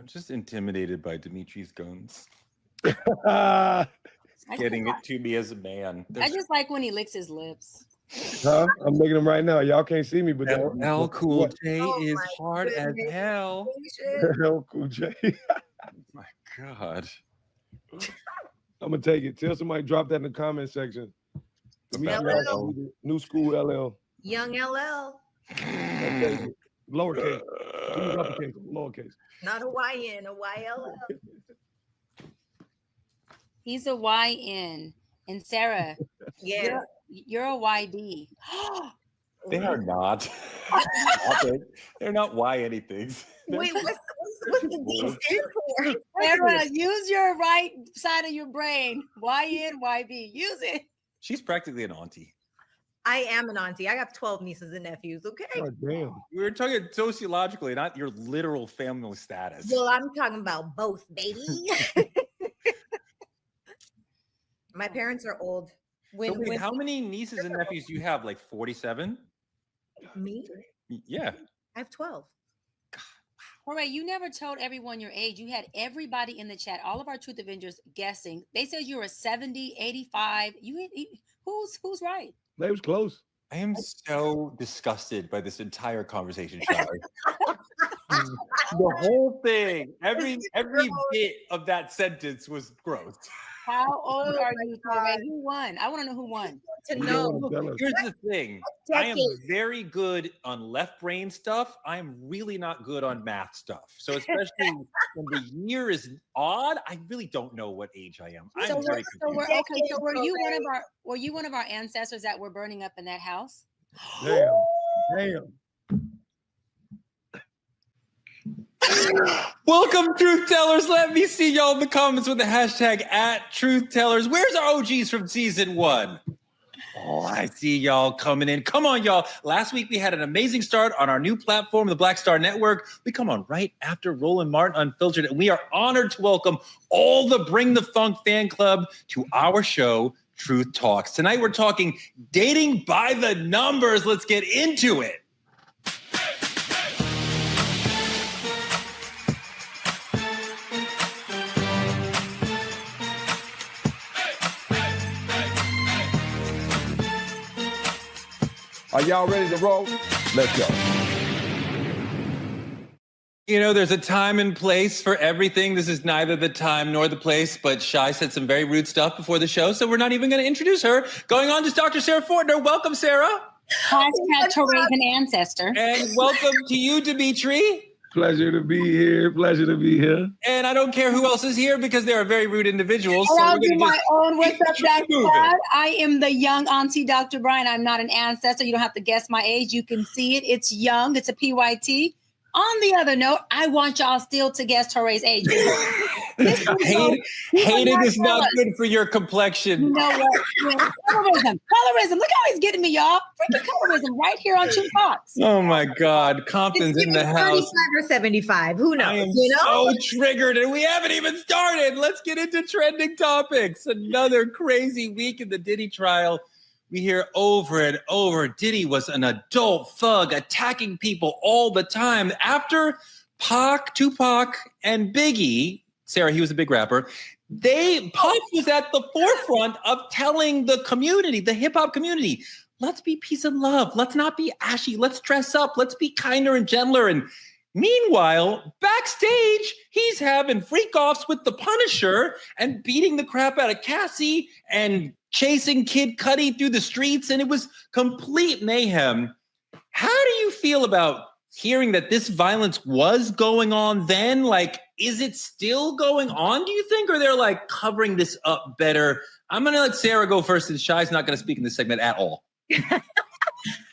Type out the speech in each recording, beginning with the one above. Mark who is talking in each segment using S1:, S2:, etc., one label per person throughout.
S1: I'm just intimidated by Dimitri's guns.
S2: I
S1: Getting it to me as a man.
S2: I just like when he licks his lips.
S3: Huh? I'm licking them right now. Y'all can't see me, but
S1: LL Cool J is hard as hell.
S3: LL Cool J.
S1: My God.
S3: I'm gonna take it. Tell somebody drop that in the comment section.
S4: LL.
S3: New school LL.
S4: Young LL.
S3: Lowercase. Uppercase, lowercase.
S4: Not a YN, a YLL.
S2: He's a YN. And Sarah,
S4: Yeah.
S2: you're a YD.
S1: They are not. They're not Y anything.
S4: Wait, what's the D stand for?
S2: Sarah, use your right side of your brain. YN, YB. Use it.
S1: She's practically an auntie.
S4: I am an auntie. I got 12 nieces and nephews, okay?
S3: Oh, damn.
S1: We were talking sociologically, not your literal family status.
S4: Well, I'm talking about both, baby. My parents are old.
S1: How many nieces and nephews do you have? Like 47?
S4: Me?
S1: Yeah.
S4: I have 12.
S2: All right, you never told everyone your age. You had everybody in the chat, all of our Truth Avengers guessing. They said you were 70, 85. Who's right?
S3: They was close.
S1: I am so disgusted by this entire conversation, Charlie. The whole thing, every bit of that sentence was gross.
S2: How old are you, Torre? Who won? I want to know who won.
S4: To know.
S1: Here's the thing. I am very good on left brain stuff. I am really not good on math stuff. So especially when the year is odd, I really don't know what age I am.
S2: So were you one of our ancestors that were burning up in that house?
S3: Damn.
S1: Welcome, Truth Tellers. Let me see y'all in the comments with the hashtag @TruthTellers. Where's our OGs from season 1? Oh, I see y'all coming in. Come on, y'all. Last week, we had an amazing start on our new platform, the Black Star Network. We come on right after Roland Martin Unfiltered, and we are honored to welcome all the Bring the Funk fan club to our show, Truth Talks. Tonight, we're talking dating by the numbers. Let's get into it.
S3: Are y'all ready to roll? Let's go.
S1: You know, there's a time and place for everything. This is neither the time nor the place, but Shy said some very rude stuff before the show, so we're not even going to introduce her. Going on to Dr. Sarah Fortner. Welcome, Sarah.
S2: Hashtag Torre's an ancestor.
S1: And welcome to you, Dimitri.
S3: Pleasure to be here. Pleasure to be here.
S1: And I don't care who else is here because they are very rude individuals.
S2: So
S1: I'll
S2: do my own. What's up, Dr. I am the young auntie, Dr. Bryant. I'm not an ancestor. You don't have to guess my age. You can see it. It's young. It's a PYT. On the other note, I want y'all still to guess Torre's age.
S1: Hating is not good for your complexion.
S2: You know what? Colorism. Look how he's getting me, y'all. Freaking colorism right here on Truth Talks.
S1: Oh my God. Compton's in the house.
S4: 35 or 75. Who knows?
S1: I am so triggered and we haven't even started. Let's get into trending topics. Another crazy week in the Diddy trial. We hear over and over, Diddy was an adult thug attacking people all the time. After Pac, Tupac, and Biggie, Sarah, he was a big rapper, Pac was at the forefront of telling the community, the hip hop community, let's be peace and love. Let's not be ashy. Let's dress up. Let's be kinder and gentler. And meanwhile, backstage, he's having freak-offs with the Punisher and beating the crap out of Cassie and chasing Kid Cudi through the streets. And it was complete mayhem. How do you feel about hearing that this violence was going on then? Like, is it still going on, do you think? Or they're like covering this up better? I'm going to let Sarah go first, and Shy's not going to speak in this segment at all.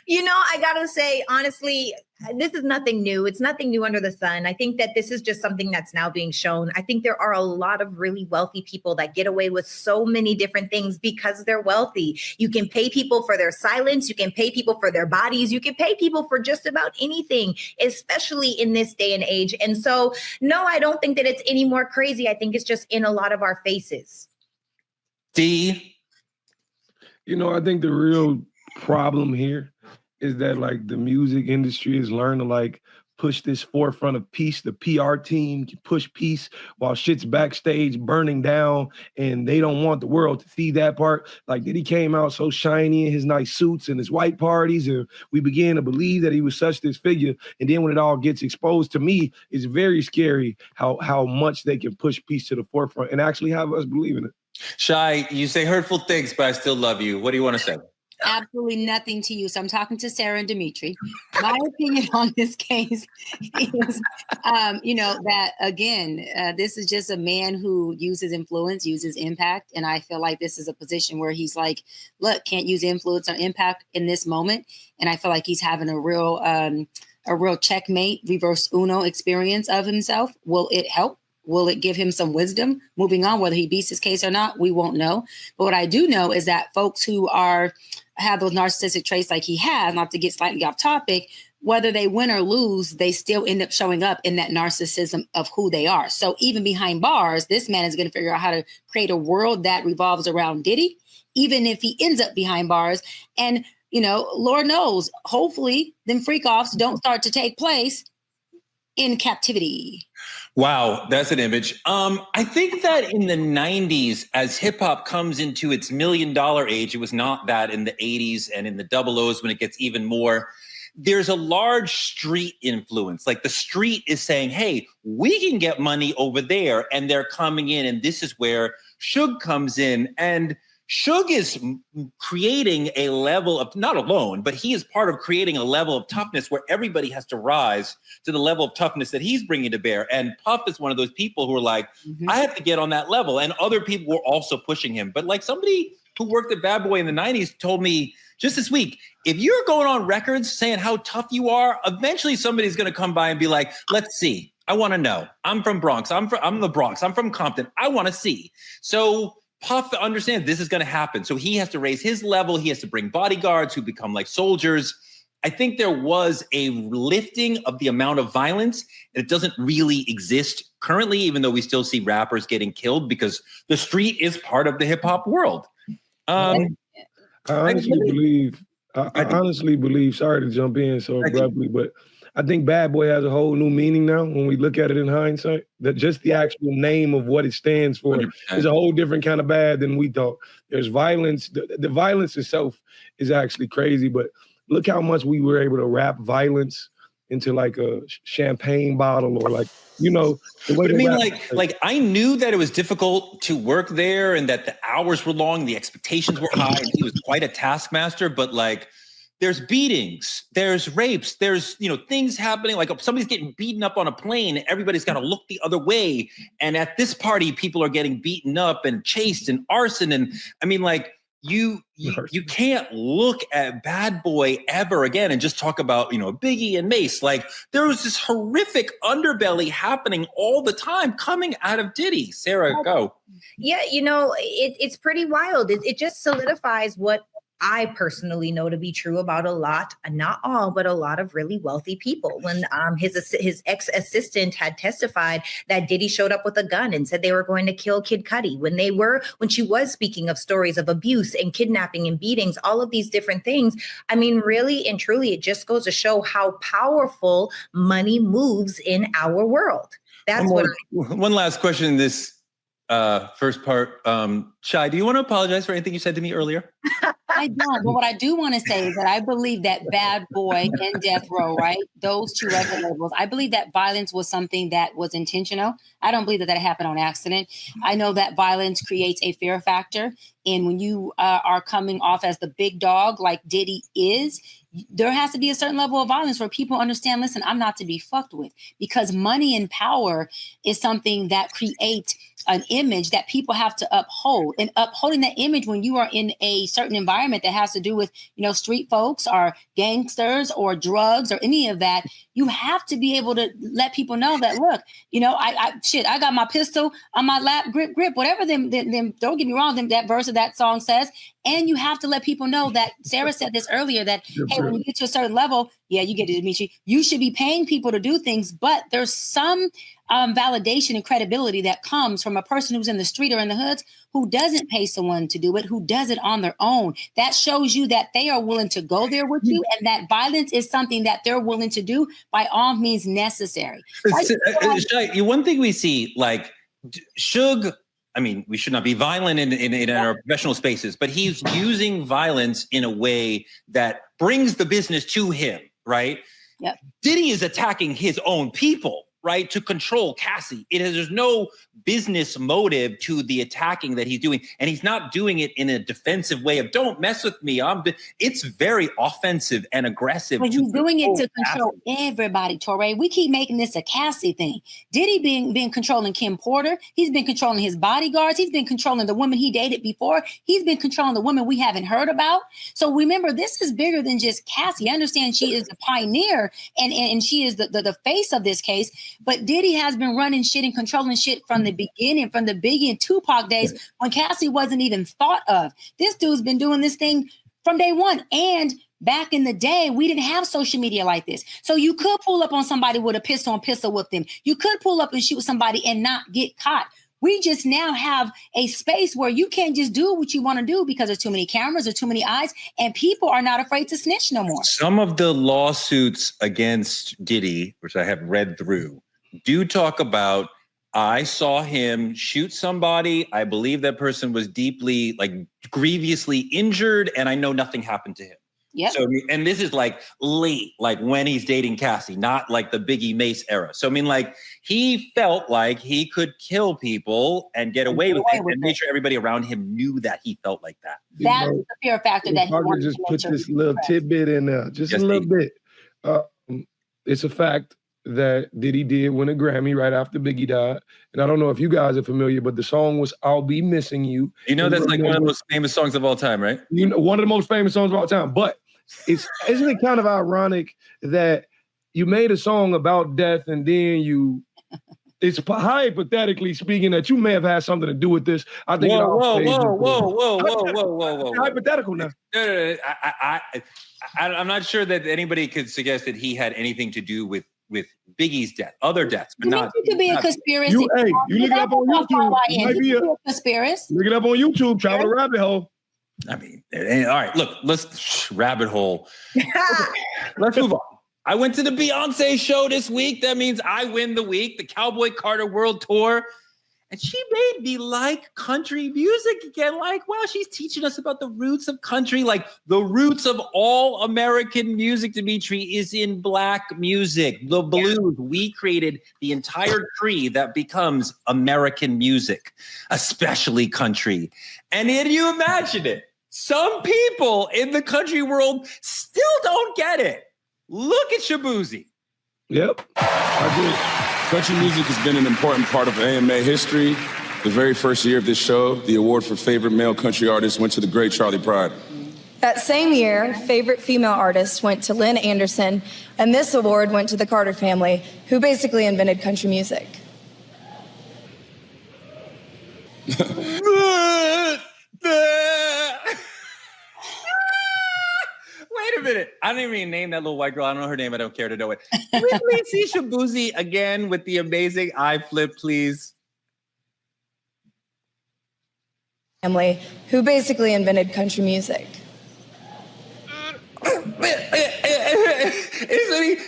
S4: You know, I gotta say, honestly, this is nothing new. It's nothing new under the sun. I think that this is just something that's now being shown. I think there are a lot of really wealthy people that get away with so many different things because they're wealthy. You can pay people for their silence. You can pay people for their bodies. You can pay people for just about anything, especially in this day and age. And so, no, I don't think that it's any more crazy. I think it's just in a lot of our faces.
S1: D?
S3: You know, I think the real problem here is that like the music industry is learning to like push this forefront of peace. The PR team can push peace while shit's backstage burning down, and they don't want the world to see that part. Like Diddy came out so shiny in his nice suits and his white parties, and we began to believe that he was such this figure. And then when it all gets exposed, to me, it's very scary how much they can push peace to the forefront and actually have us believe in it.
S1: Shy, you say hurtful things, but I still love you. What do you want to say?
S2: Absolutely nothing to you. So I'm talking to Sarah and Dimitri. My opinion on this case is, that again, this is just a man who uses influence, uses impact. And I feel like this is a position where he's like, look, can't use influence or impact in this moment. And I feel like he's having a real checkmate, reverse Uno experience of himself. Will it help? Will it give him some wisdom moving on? Whether he beats his case or not, we won't know. But what I do know is that folks who have those narcissistic traits like he has, not to get slightly off topic, whether they win or lose, they still end up showing up in that narcissism of who they are. So even behind bars, this man is going to figure out how to create a world that revolves around Diddy, even if he ends up behind bars. And, Lord knows, hopefully them freak offs don't start to take place in captivity.
S1: Wow, that's an image. I think that in the 90s, as hip hop comes into its $1 million age, it was not that in the 80s and in the double O's when it gets even more. There's a large street influence. Like the street is saying, hey, we can get money over there. And they're coming in. And this is where Suge comes in. And Suge is creating a level of, not alone, but he is part of creating a level of toughness where everybody has to rise to the level of toughness that he's bringing to bear. And Puff is one of those people who are like, I have to get on that level. And other people were also pushing him. But like somebody who worked at Bad Boy in the 90s told me just this week, if you're going on records saying how tough you are, eventually somebody's going to come by and be like, let's see. I want to know. I'm from Bronx. I'm the Bronx. I'm from Compton. I want to see. So Puff understands this is going to happen. So he has to raise his level. He has to bring bodyguards who become like soldiers. I think there was a lifting of the amount of violence. It doesn't really exist currently, even though we still see rappers getting killed because the street is part of the hip hop world. I
S3: honestly believe, sorry to jump in so abruptly, but I think Bad Boy has a whole new meaning now when we look at it in hindsight. That just the actual name of what it stands for 100%. Is a whole different kind of bad than we thought. There's violence. The violence itself is actually crazy, but look how much we were able to wrap violence into like a champagne bottle or like, the way.
S1: But I mean, like I knew that it was difficult to work there and that the hours were long, the expectations were high, and he was quite a taskmaster, but like, there's beatings, there's rapes, there's, things happening. Like if somebody's getting beaten up on a plane, everybody's got to look the other way. And at this party, people are getting beaten up and chased and arson. And I mean, like you can't look at Bad Boy ever again and just talk about, Biggie and Mace. Like there was this horrific underbelly happening all the time coming out of Diddy. Sarah, go.
S4: Yeah, it's pretty wild. It just solidifies what I personally know to be true about a lot, not all, but a lot of really wealthy people. When his ex-assistant had testified that Diddy showed up with a gun and said they were going to kill Kid Cudi, when she was speaking of stories of abuse and kidnapping and beatings, all of these different things. I mean, really and truly, it just goes to show how powerful money moves in our world. That's
S1: one last question in this first part. Shy, do you want to apologize for anything you said to me earlier?
S2: I don't. But what I do want to say is that I believe that Bad Boy and Death Row, right? Those two record labels, I believe that violence was something that was intentional. I don't believe that happened on accident. I know that violence creates a fear factor. And when you are coming off as the big dog like Diddy is, there has to be a certain level of violence where people understand, listen, I'm not to be fucked with, because money and power is something that creates an image that people have to uphold. And upholding that image when you are in a certain environment that has to do with, street folks or gangsters or drugs or any of that, you have to be able to let people know that, look, I got my pistol on my lap, grip, whatever them don't get me wrong, that verse of that song says. And you have to let people know that Sarah said this earlier, that, hey, when you get to a certain level, yeah, you get it, Dimitri, you should be paying people to do things, but there's some validation and credibility that comes from a person who's in the street or in the hoods who doesn't pay someone to do it, who does it on their own. That shows you that they are willing to go there with you, and that violence is something that they're willing to do by all means necessary.
S1: One thing we see, like Suge, I mean, we should not be violent in our professional spaces, but he's using violence in a way that brings the business to him, right?
S2: Yep.
S1: Diddy is attacking his own people, right, to control Cassie. There's no business motive to the attacking that he's doing, and he's not doing it in a defensive way of "don't mess with me." It's very offensive and aggressive.
S2: But he's doing it to control everybody, Torre. We keep making this a Cassie thing. Diddy being controlling Kim Porter. He's been controlling his bodyguards. He's been controlling the women he dated before. He's been controlling the women we haven't heard about. So remember, this is bigger than just Cassie. I understand she is the pioneer and she is the face of this case. But Diddy has been running shit and controlling shit from the beginning, from the Biggie and Tupac days when Cassie wasn't even thought of. This dude's been doing this thing from day one. And back in the day, we didn't have social media like this. So you could pull up on somebody with a pistol and pistol whip them. You could pull up and shoot somebody and not get caught. We just now have a space where you can't just do what you want to do because there's too many cameras or too many eyes, and people are not afraid to snitch no more.
S1: Some of the lawsuits against Diddy, which I have read through, do talk about, I saw him shoot somebody. I believe that person was deeply, like, grievously injured, and I know nothing happened to him.
S2: Yep.
S1: So, and this is like late, like when he's dating Cassie, not like the Biggie Mace era. So, I mean, like, he felt like he could kill people and get away with it, and make sure everybody around him knew that he felt like that.
S2: That's the fear factor that he wanted
S3: just
S2: to
S3: put this little tidbit in there, just a little bit. It's a fact that Diddy did win a Grammy right after Biggie died. And I don't know if you guys are familiar, but the song was "I'll Be Missing You."
S1: You know, that's like one of the most famous songs of all time, right?
S3: You know, one of the most famous songs of all time. But isn't it kind of ironic that you made a song about death and then it's hypothetically speaking that you may have had something to do with this. I think
S1: whoa.
S3: Hypothetical now.
S1: No. I'm not sure that anybody could suggest that he had anything to do with Biggie's death, other deaths, but not.
S2: It could be a conspiracy.
S3: You look it up on YouTube. It might be a
S2: conspiracy.
S3: Look it up on YouTube. Travel the rabbit hole.
S1: I mean, all right. Look, let's rabbit hole. Let's move on. I went to the Beyonce show this week. That means I win the week. The Cowboy Carter World Tour. And she made me like country music again. Like, wow, she's teaching us about the roots of country. Like, the roots of all American music, Dimitri, is in Black music. The blues. Yeah. We created the entire tree that becomes American music, especially country. And then you imagine it. Some people in the country world still don't get it. Look at SHABOOZEY.
S3: Yep, I do.
S5: Country music has been an important part of AMA history. The very first year of this show, the award for favorite male country artist went to the great Charlie Pride.
S6: That same year, favorite female artist went to Lynn Anderson, and this award went to the Carter family, who basically invented country music.
S1: Wait a minute. I don't even name that little white girl. I don't know her name. I don't care to know it. Can we please see SHABOOZEY again with the amazing eye flip, please?
S6: Family, who basically invented country music.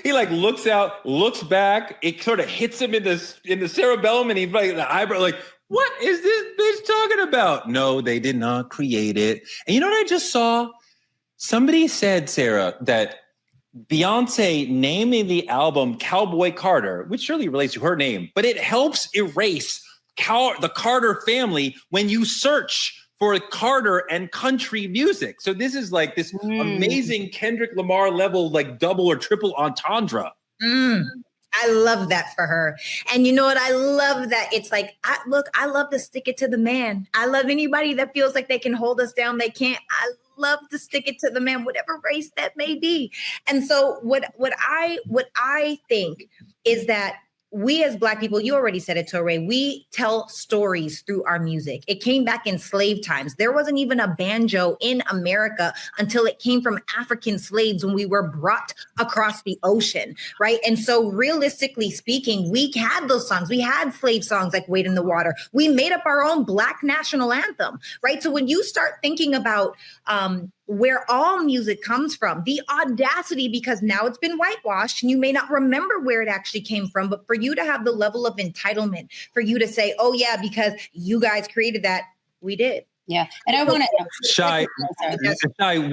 S1: He like looks out, looks back. It sort of hits him in the cerebellum, and he's like the eyebrow, like, what is this bitch talking about? No, they did not create it. And you know what I just saw? Somebody said, Sarah, that Beyonce naming the album Cowboy Carter, which surely relates to her name, but it helps erase the Carter family when you search for Carter and country music. So this is like this amazing Kendrick Lamar level, like double or triple entendre.
S4: I love that for her. And you know what? I love that. It's like, I love to stick it to the man. I love anybody that feels like they can hold us down. They can't. I love to stick it to the man, whatever race that may be. And so what I think is that we as Black people, you already said it, Torre, we tell stories through our music. It came back in slave times. There wasn't even a banjo in America until it came from African slaves when we were brought across the ocean, right? And so realistically speaking, we had those songs. We had slave songs like Wade in the Water. We made up our own Black national anthem, right? So when you start thinking about where all music comes from, the audacity, because now it's been whitewashed and you may not remember where it actually came from, but for you to have the level of entitlement, for you to say, oh yeah, because you guys created that, we did.
S2: Yeah. And I want to...
S1: Shy,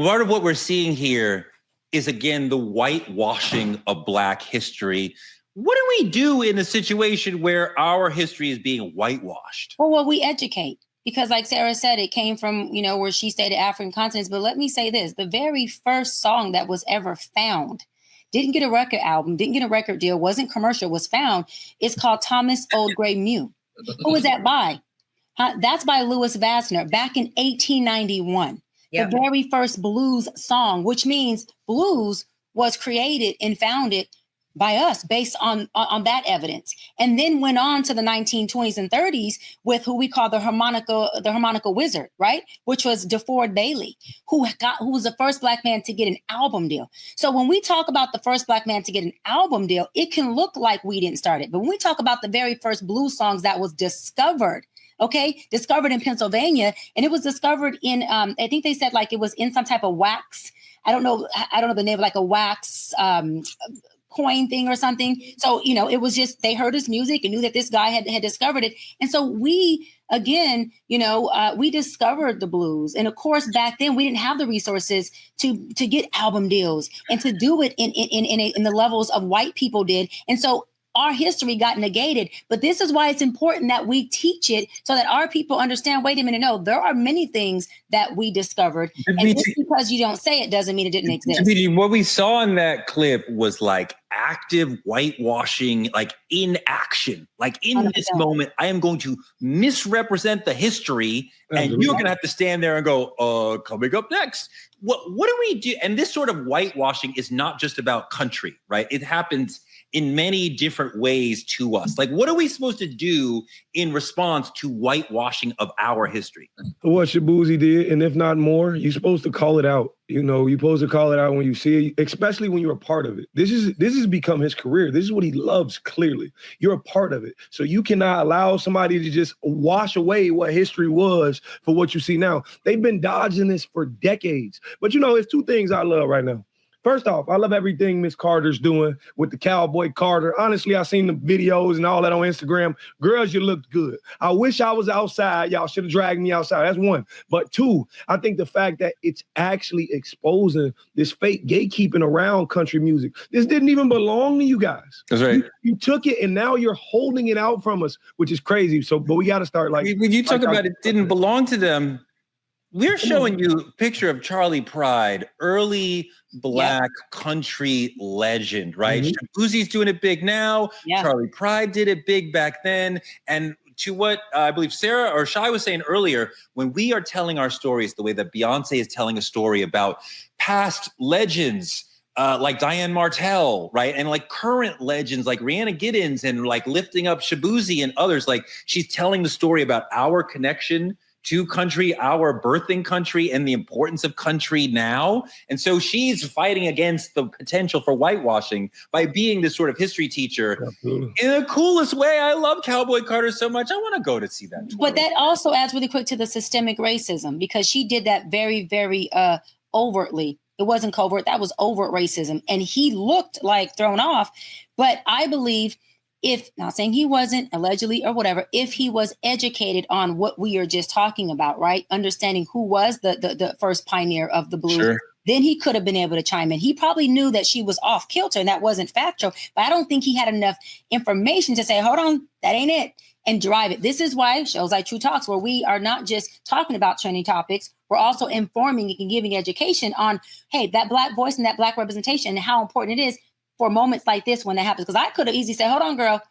S1: part of what we're seeing here is, again, the whitewashing of Black history. What do we do in a situation where our history is being whitewashed?
S2: Well, we educate. Because like Sarah said, it came from, where she stated African continents. But let me say this, the very first song that was ever found, didn't get a record album, didn't get a record deal, wasn't commercial, was found. It's called Thomas Old Gray Mew. Who was that by? That's by Louis Vassner back in 1891. Yep. The very first blues song, which means blues was created and founded by us based on that evidence, and then went on to the 1920s and 30s with who we call the harmonica wizard, right? Which was DeFord Bailey, who was the first Black man to get an album deal. So when we talk about the first Black man to get an album deal, it can look like we didn't start it. But when we talk about the very first blues songs that was discovered in Pennsylvania, and it was discovered in, I think they said like it was in some type of wax. I don't know the name, like a wax, coin thing or something. So, it was just, they heard his music and knew that this guy had discovered it. And so we, again, we discovered the blues. And of course, back then we didn't have the resources to get album deals and to do it in the levels of white people did. And so our history got negated, but this is why it's important that we teach it so that our people understand, wait a minute, no, there are many things that we discovered. And just because you don't say it doesn't mean it didn't exist.
S1: What we saw in that clip was like active whitewashing, like in action, like in 100%. This moment, I am going to misrepresent the history and you're going to have to stand there and go, coming up next. What do we do? And this sort of whitewashing is not just about country, right? It happens in many different ways to us. Like, what are we supposed to do in response to whitewashing of our history?
S3: What Shaboozey did, and if not more, you're supposed to call it out. You're supposed to call it out when you see it, especially when you're a part of it. This has become his career. This is what he loves, clearly. You're a part of it. So you cannot allow somebody to just wash away what history was for what you see now. They've been dodging this for decades. But it's two things I love right now. First off, I love everything Miss Carter's doing with the Cowboy Carter. Honestly, I seen the videos and all that on Instagram. Girls, you looked good. I wish I was outside. Y'all should have dragged me outside. That's one. But two, I think the fact that it's actually exposing this fake gatekeeping around country music. This didn't even belong to you guys.
S1: That's right.
S3: You took it and now you're holding it out from us, which is crazy. So, but we got to start like...
S1: When you talk about it didn't belong to them, we're showing you a picture of Charlie Pride, early Black country legend, right? Shaboozey's doing it big now. Yeah. Charlie Pride did it big back then. And to what I believe Sarah or Shy was saying earlier, when we are telling our stories the way that Beyonce is telling a story about past legends, like Diane Martell, right? And like current legends like Rihanna Giddens and like lifting up Shaboozey and others, like she's telling the story about our connection to country, our birthing country, and the importance of country now. And so she's fighting against the potential for whitewashing by being this sort of history teacher. Absolutely. In the coolest way. I love Cowboy Carter so much. I want to go to see that tour.
S2: But that also adds really quick to the systemic racism, because she did that very, very overtly. It wasn't covert. That was overt racism. And he looked like thrown off. But I believe, if not saying he wasn't, allegedly or whatever, if he was educated on what we are just talking about, right? Understanding who was the first pioneer of the blues, sure, then he could have been able to chime in. He probably knew that she was off kilter and that wasn't factual, but I don't think he had enough information to say, hold on, that ain't it, and drive it. This is why shows like True Talks, where we are not just talking about trending topics, we're also informing and giving education on, hey, that Black voice and that Black representation and how important it is for moments like this when that happens. Because I could have easily said, hold on, girl,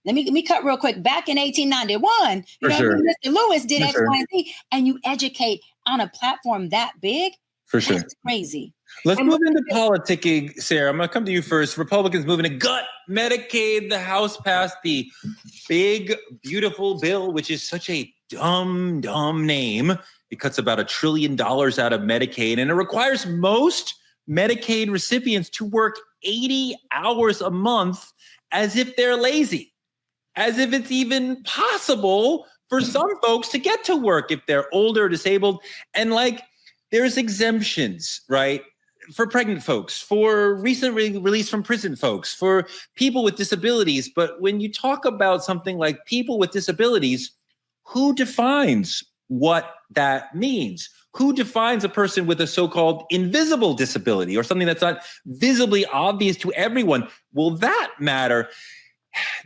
S2: let me cut real quick. Back in 1891, Mr. Lewis did X, Y, and Z, and you educate on a platform that big.
S1: For sure.
S2: That's crazy.
S1: Let's move into politicking, Sarah. I'm going to come to you first. Republicans moving to gut Medicaid. The House passed the big, beautiful bill, which is such a dumb name. It cuts about $1 trillion out of Medicaid, and it requires most Medicaid recipients to work 80 hours a month as if they're lazy, as if it's even possible for some folks to get to work if they're older, disabled. And like, there's exemptions, right? For pregnant folks, for recently released from prison folks, for people with disabilities. But when you talk about something like people with disabilities, who defines what that means? Who defines a person with a so-called invisible disability or something that's not visibly obvious to everyone? Will that matter?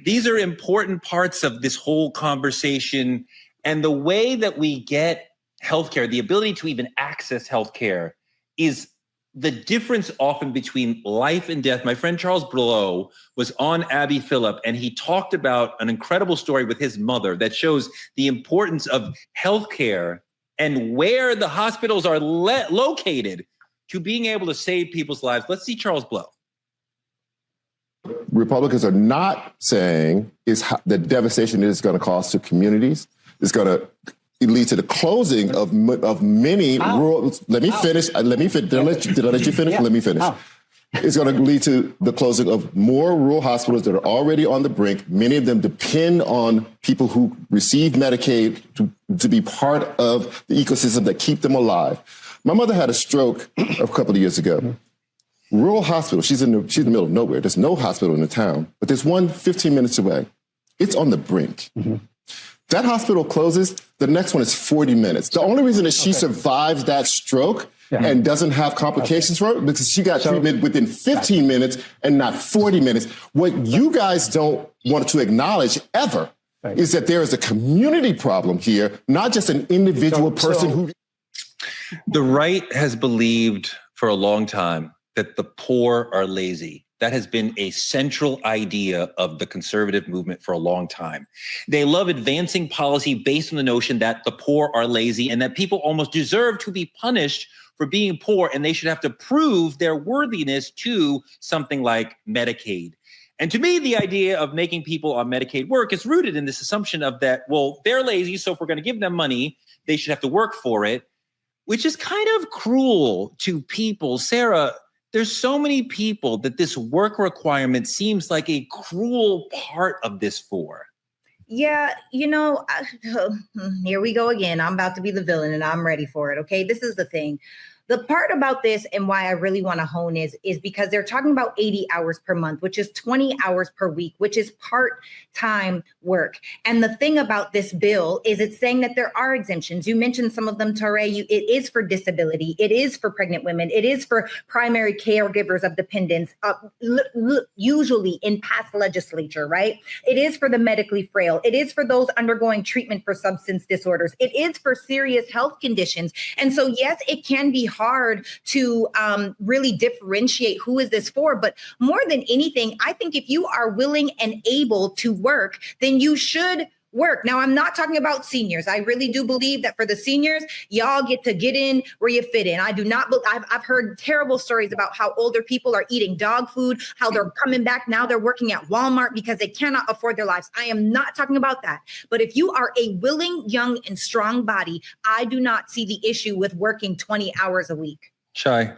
S1: These are important parts of this whole conversation. And the way that we get healthcare, the ability to even access healthcare, is the difference often between life and death. My friend Charles Blow was on Abby Phillip, and he talked about an incredible story with his mother that shows the importance of healthcare and where the hospitals are located to being able to save people's lives. Let's see Charles Blow.
S7: Republicans are not saying is the devastation it is going to cause to communities. It's going to lead to the closing of many rural. Let me finish. Did I let you finish? Let me finish. It's going to lead to the closing of more rural hospitals that are already on the brink. Many of them depend on people who receive Medicaid to be part of the ecosystem that keep them alive. My mother had a stroke a couple of years ago. Rural hospital. She's in the middle of nowhere. There's no hospital in the town, but there's one 15 minutes away. It's on the brink. Mm-hmm. That hospital closes, the next one is 40 minutes. The only reason that she survives that stroke and doesn't have complications for it because she got treatment within 15 minutes and not 40 minutes. What you guys don't want to acknowledge ever is that there is a community problem here, not just an individual person who...
S1: The right has believed for a long time that the poor are lazy. That has been a central idea of the conservative movement for a long time. They love advancing policy based on the notion that the poor are lazy and that people almost deserve to be punished for being poor, and they should have to prove their worthiness to something like Medicaid. And to me, the idea of making people on Medicaid work is rooted in this assumption of that, well, they're lazy, so if we're going to give them money, they should have to work for it, which is kind of cruel to people. Sarah, there's so many people that this work requirement seems like a cruel part of this for.
S4: Yeah, here we go again. I'm about to be the villain and I'm ready for it. Okay, this is the thing. The part about this and why I really want to hone is because they're talking about 80 hours per month, which is 20 hours per week, which is part-time work. And the thing about this bill is it's saying that there are exemptions. You mentioned some of them, Touré. It is for disability. It is for pregnant women. It is for primary caregivers of dependents, usually in past legislature, right? It is for the medically frail. It is for those undergoing treatment for substance disorders. It is for serious health conditions. And so, yes, it can be hard to really differentiate who is this for. But more than anything, I think if you are willing and able to work, then you should work. Now, I'm not talking about seniors. I really do believe that for the seniors, y'all get to get in where you fit in. I do not. I've heard terrible stories about how older people are eating dog food, how they're coming back now. They're working at Walmart because they cannot afford their lives. I am not talking about that. But if you are a willing, young, and strong body, I do not see the issue with working 20 hours a week.
S1: Shy.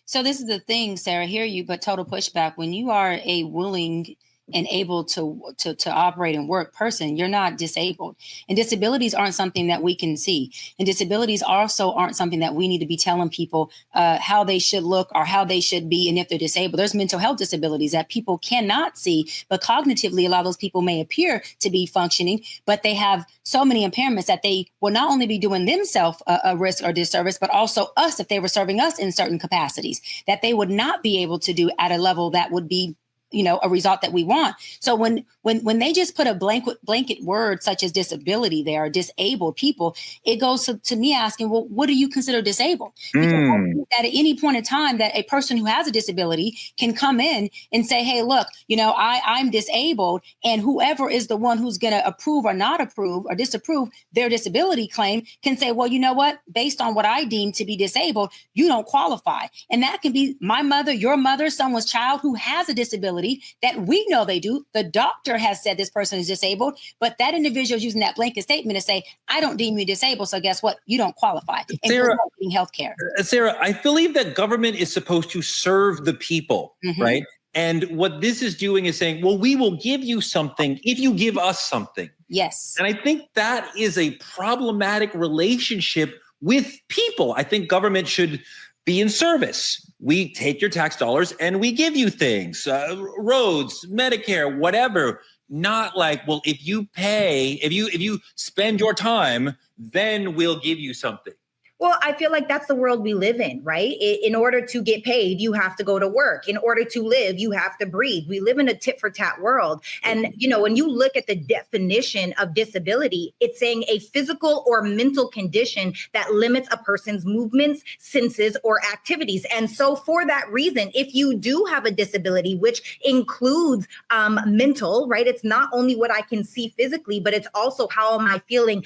S2: So this is the thing, Sarah, hear you, but total pushback. When you are a willing and able to operate and work person, you're not disabled. And disabilities aren't something that we can see. And disabilities also aren't something that we need to be telling people how they should look or how they should be. And if they're disabled, there's mental health disabilities that people cannot see, but cognitively, a lot of those people may appear to be functioning, but they have so many impairments that they will not only be doing themselves a risk or disservice, but also us if they were serving us in certain capacities that they would not be able to do at a level that would be a result that we want. So when they just put a blanket word such as disability there, or disabled people, it goes to me asking, well, what do you consider disabled? Because I think that at any point in time that a person who has a disability can come in and say, hey, look, I'm disabled, and whoever is the one who's going to approve or not approve or disapprove their disability claim can say, well, you know what, based on what I deem to be disabled, you don't qualify. And that can be my mother, your mother, someone's child who has a disability that we know they do. The doctor has said this person is disabled, but that individual is using that blanket statement to say, I don't deem you disabled, so guess what? You don't qualify. And
S1: Sarah,
S2: getting health care.
S1: Sarah, I believe that government is supposed to serve the people, right? And what this is doing is saying, well, we will give you something if you give us something.
S2: Yes.
S1: And I think that is a problematic relationship with people. I think government should be in service. We take your tax dollars and we give you things, roads, Medicare, whatever. Not like, well, if you spend your time, then we'll give you something.
S4: Well, I feel like that's the world we live in, right? In order to get paid, you have to go to work. In order to live, you have to breathe. We live in a tit for tat world. And, when you look at the definition of disability, it's saying a physical or mental condition that limits a person's movements, senses, or activities. And so for that reason, if you do have a disability, which includes mental, right? It's not only what I can see physically, but it's also how am I feeling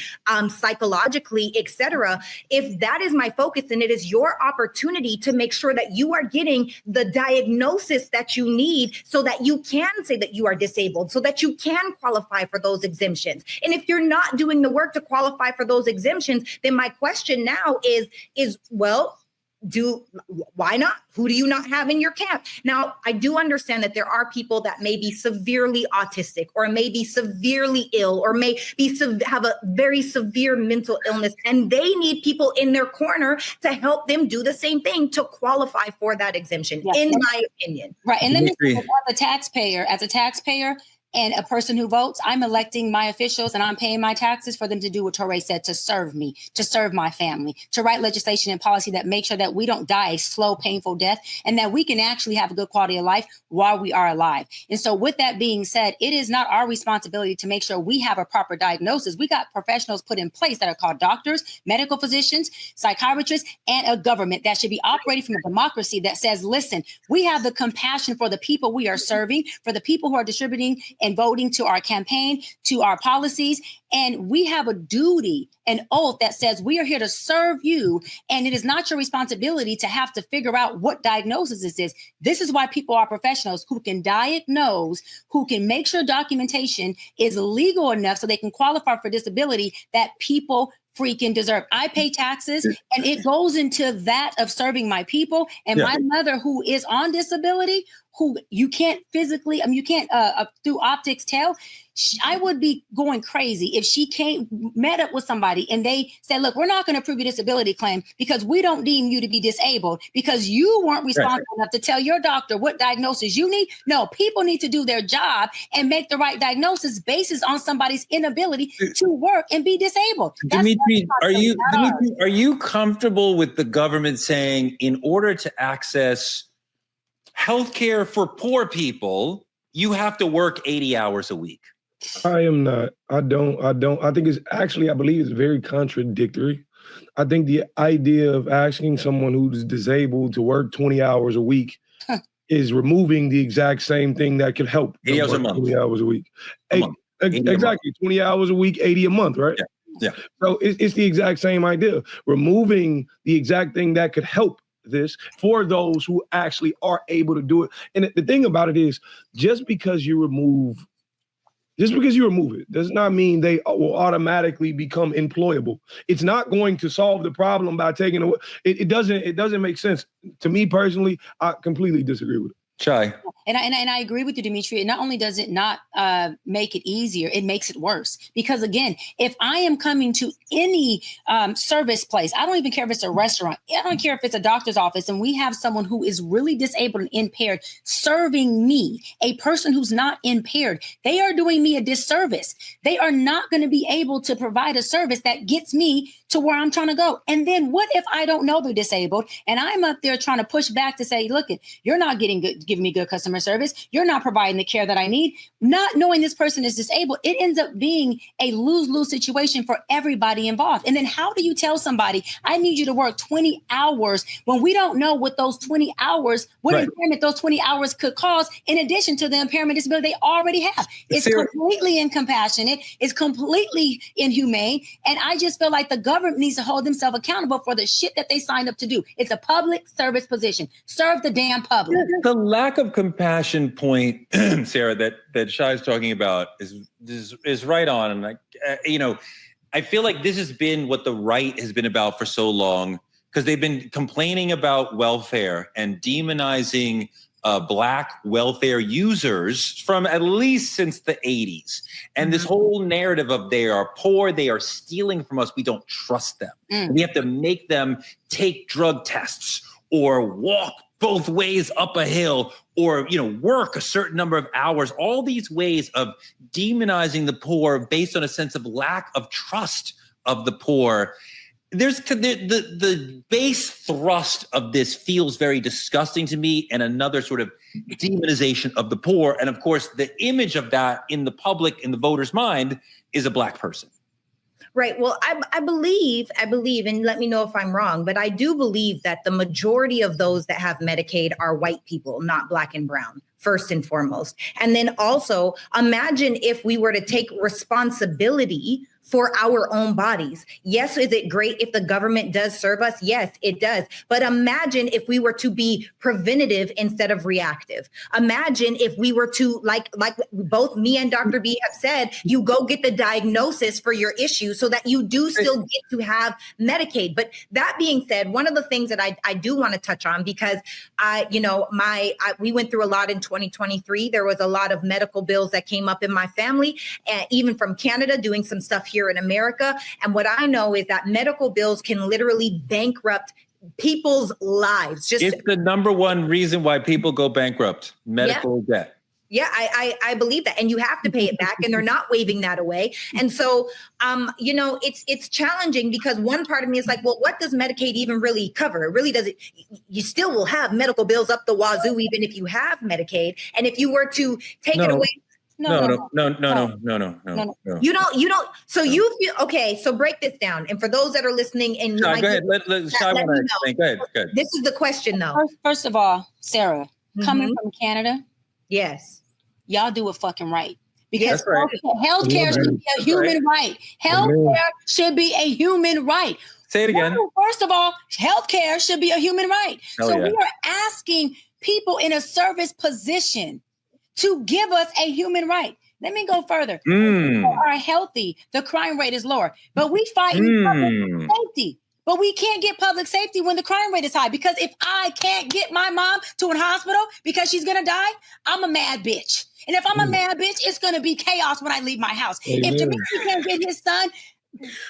S4: psychologically, et cetera. If that is my focus, and it is your opportunity to make sure that you are getting the diagnosis that you need so that you can say that you are disabled, so that you can qualify for those exemptions. And if you're not doing the work to qualify for those exemptions, then my question now is well, why not? Who do you not have in your camp? Now, I do understand that there are people that may be severely autistic or may be severely ill or may be have a very severe mental illness, and they need people in their corner to help them do the same thing to qualify for that exemption, in my opinion.
S2: Right. And let me say, as a taxpayer, and a person who votes, I'm electing my officials and I'm paying my taxes for them to do what Torre said, to serve me, to serve my family, to write legislation and policy that makes sure that we don't die a slow, painful death, and that we can actually have a good quality of life while we are alive. And so with that being said, it is not our responsibility to make sure we have a proper diagnosis. We got professionals put in place that are called doctors, medical physicians, psychiatrists, and a government that should be operating from a democracy that says, listen, we have the compassion for the people we are serving, for the people who are distributing and voting to our campaign, to our policies. And we have a duty, an oath that says we are here to serve you. And it is not your responsibility to have to figure out what diagnosis this is. This is why people are professionals who can diagnose, who can make sure documentation is legal enough so they can qualify for disability that people freaking deserve. I pay taxes, and it goes into that of serving my people. And my mother, who is on disability, who you can't physically, you can't through optics tell, I would be going crazy if she met up with somebody and they said, look, we're not going to approve your disability claim because we don't deem you to be disabled because you weren't responsible enough to tell your doctor what diagnosis you need. No, people need to do their job and make the right diagnosis basis on somebody's inability to work and be disabled.
S1: Dimitri, are you comfortable with the government saying in order to access healthcare for poor people, you have to work 80 hours a week?
S3: I am not. I don't. I think it's actually, I believe it's very contradictory. I think the idea of asking someone who's disabled to work 20 hours a week is removing the exact same thing that could help.
S1: 80 hours a month.
S3: 20 hours a week. Exactly. 20 hours a week, 80 a month, right?
S1: Yeah.
S3: So it's the exact same idea. Removing the exact thing that could help this for those who actually are able to do it. And the thing about it is, just because you remove it does not mean they will automatically become employable. It's not going to solve the problem by taking away. It doesn't make sense. To me personally, I completely disagree with it.
S1: Chai.
S2: And I agree with you, Dimitri. Not only does it not make it easier, it makes it worse. Because again, if I am coming to any service place, I don't even care if it's a restaurant, I don't care if it's a doctor's office, and we have someone who is really disabled and impaired serving me, a person who's not impaired, they are doing me a disservice. They are not going to be able to provide a service that gets me to where I'm trying to go. And then what if I don't know they're disabled and I'm up there trying to push back to say, look, you're not getting good giving me good customer service. You're not providing the care that I need. Not knowing this person is disabled, it ends up being a lose-lose situation for everybody involved. And then how do you tell somebody, I need you to work 20 hours when we don't know what those 20 hours, what impairment those 20 hours could cause in addition to the impairment disability they already have? It's completely incompassionate. It's completely inhumane. And I just feel like the government needs to hold themselves accountable for the shit that they signed up to do. It's a public service position. Serve the damn public.
S1: The lack of compassion point, Sarah, that Shai's talking about is right on. And I feel like this has been what the right has been about for so long, because they've been complaining about welfare and demonizing Black welfare users from at least since the 80s. And this whole narrative of they are poor, they are stealing from us, we don't trust them. We have to make them take drug tests or walk both ways up a hill or, work a certain number of hours. All these ways of demonizing the poor based on a sense of lack of trust of the poor. There's the base thrust of this feels very disgusting to me, and another sort of demonization of the poor. And of course, the image of that in the public, in the voter's mind, is a Black person.
S4: Right. Well, I believe, and let me know if I'm wrong, but I do believe that the majority of those that have Medicaid are white people, not Black and brown, first and foremost. And then also imagine if we were to take responsibility for our own bodies. Yes, is it great if the government does serve us? Yes, it does. But imagine if we were to be preventative instead of reactive. Imagine if we were to, like both me and Dr. B have said, you go get the diagnosis for your issue so that you do still get to have Medicaid. But that being said, one of the things that I do want to touch on, because we went through a lot in 2023. There was a lot of medical bills that came up in my family, even from Canada, doing some stuff here in America. And what I know is that medical bills can literally bankrupt people's lives.
S1: It's the number one reason why people go bankrupt, medical debt.
S4: Yeah, I believe that. And you have to pay it back, and they're not waving that away. And so, it's challenging, because one part of me is like, well, what does Medicaid even really cover? It really doesn't. You still will have medical bills up the wazoo, even if you have Medicaid. And if you were to take it away. No. You don't. So you feel, okay, so break this down. And for those that are listening and
S1: go ahead. Let Shai want to explain. Go ahead.
S4: This is the question though.
S2: First of all, Sarah, coming from Canada.
S4: Yes.
S2: Y'all do it fucking right. Because healthcare should be a human right. Healthcare should be a human right.
S1: Say it again.
S2: First of all, healthcare should be a human right. We are asking people in a service position to give us a human right. Let me go further. People are healthy. The crime rate is lower. But we fight public safety. But we can't get public safety when the crime rate is high. Because if I can't get my mom to a hospital because she's going to die, I'm a mad bitch. And if I'm a mad bitch, it's going to be chaos when I leave my house. Amen. If Dimitri can't get his son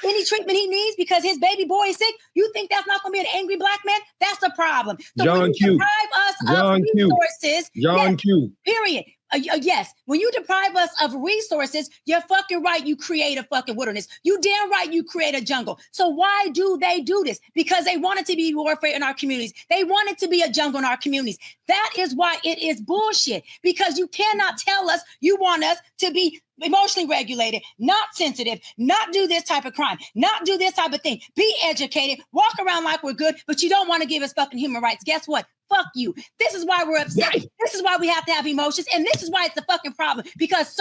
S2: any treatment he needs because his baby boy is sick, you think that's not going to be an angry Black man? That's the problem. So when you deprive us of resources, period. Yes, when you deprive us of resources, you're fucking right. You create a fucking wilderness. You damn right. You create a jungle. So why do they do this? Because they want it to be warfare in our communities. They want it to be a jungle in our communities. That is why it is bullshit. Because you cannot tell us you want us to be emotionally regulated, not sensitive, not do this type of crime, not do this type of thing, be educated, walk around like we're good, but you don't want to give us fucking human rights. Guess what? Fuck you. This is why we're upset. Right. This is why we have to have emotions. And this is why it's a fucking problem. Because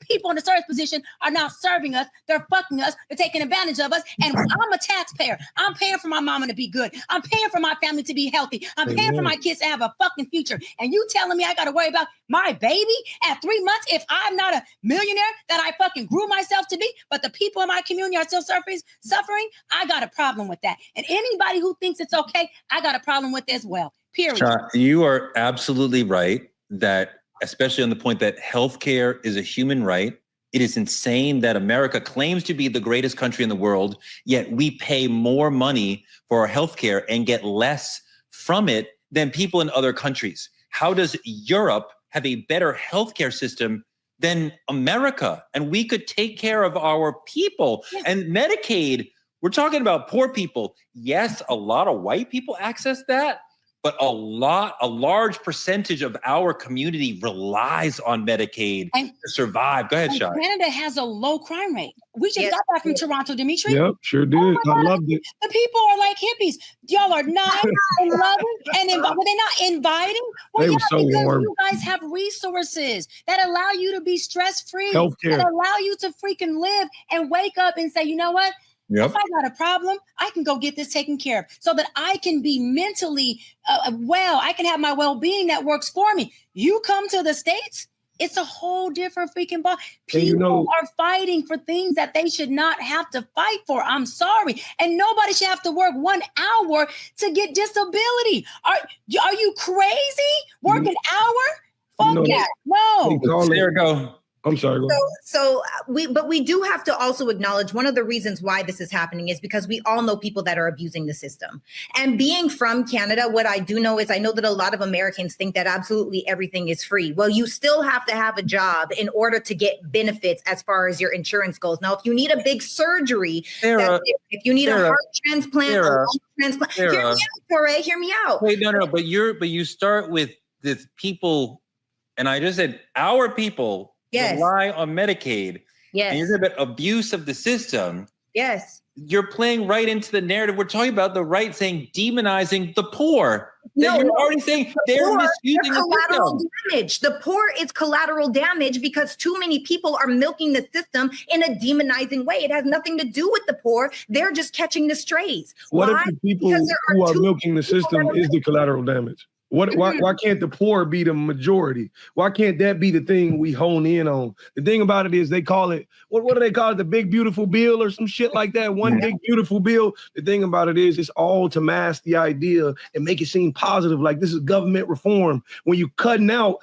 S2: people in the service position are not serving us. They're fucking us. They're taking advantage of us. And I'm a taxpayer. I'm paying for my mama to be good. I'm paying for my family to be healthy. I'm paying for my kids to have a fucking future. And you telling me I got to worry about my baby at 3 months if I'm not a millionaire that I fucking grew myself to be, but the people in my community are still suffering? I got a problem with that. And anybody who thinks it's okay, I got a problem with as well. Period.
S1: You are absolutely right that, especially on the point that healthcare is a human right. It is insane that America claims to be the greatest country in the world, yet we pay more money for our healthcare and get less from it than people in other countries. How does Europe have a better healthcare system than America? And we could take care of our people. Yeah. And Medicaid, we're talking about poor people. Yes, a lot of white people access that. but a large percentage of our community relies on Medicaid to survive. Go ahead, Shai.
S2: Canada has a low crime rate. We just got back from Toronto, Dimitri.
S3: Yep, sure did. I loved it.
S2: The people are like hippies. Y'all are nice and loving, and were they not inviting? Well,
S3: they were so warm.
S2: You guys have resources that allow you to be stress-free,
S3: healthcare,
S2: that allow you to freaking live and wake up and say, you know what? Yep. If I got a problem, I can go get this taken care of so that I can be mentally well. I can have my well-being that works for me. You come to the States, it's a whole different freaking ball. People are fighting for things that they should not have to fight for. I'm sorry. And nobody should have to work 1 hour to get disability. Are you crazy? Work an hour? Fuck that. No.
S1: There we go.
S3: I'm sorry.
S4: But we do have to also acknowledge one of the reasons why this is happening is because we all know people that are abusing the system. And being from Canada, what I do know is I know that a lot of Americans think that absolutely everything is free. Well, you still have to have a job in order to get benefits as far as your insurance goes. Now, if you need a big surgery, if you need a heart transplant, a lung transplant, hear me out, Torre, hear me out.
S1: Wait, no, but you start with the people, and I just said our people.
S4: Yes.
S1: Rely on Medicaid.
S4: Yes.
S1: And you're talking about abuse of the system.
S4: Yes.
S1: You're playing right into the narrative. We're talking about the right saying demonizing the poor. You're already saying they're misusing the
S4: collateral damage. The poor is collateral damage because too many people are milking the system in a demonizing way. It has nothing to do with the poor. They're just catching the strays.
S3: What if the people who are milking the system is the collateral damage? Why can't the poor be the majority? Why can't that be the thing we hone in on? The thing about it is they call it, what do they call it? The big beautiful bill or some shit like that. One big beautiful bill. The thing about it is it's all to mask the idea and make it seem positive. Like this is government reform. When you cutting out,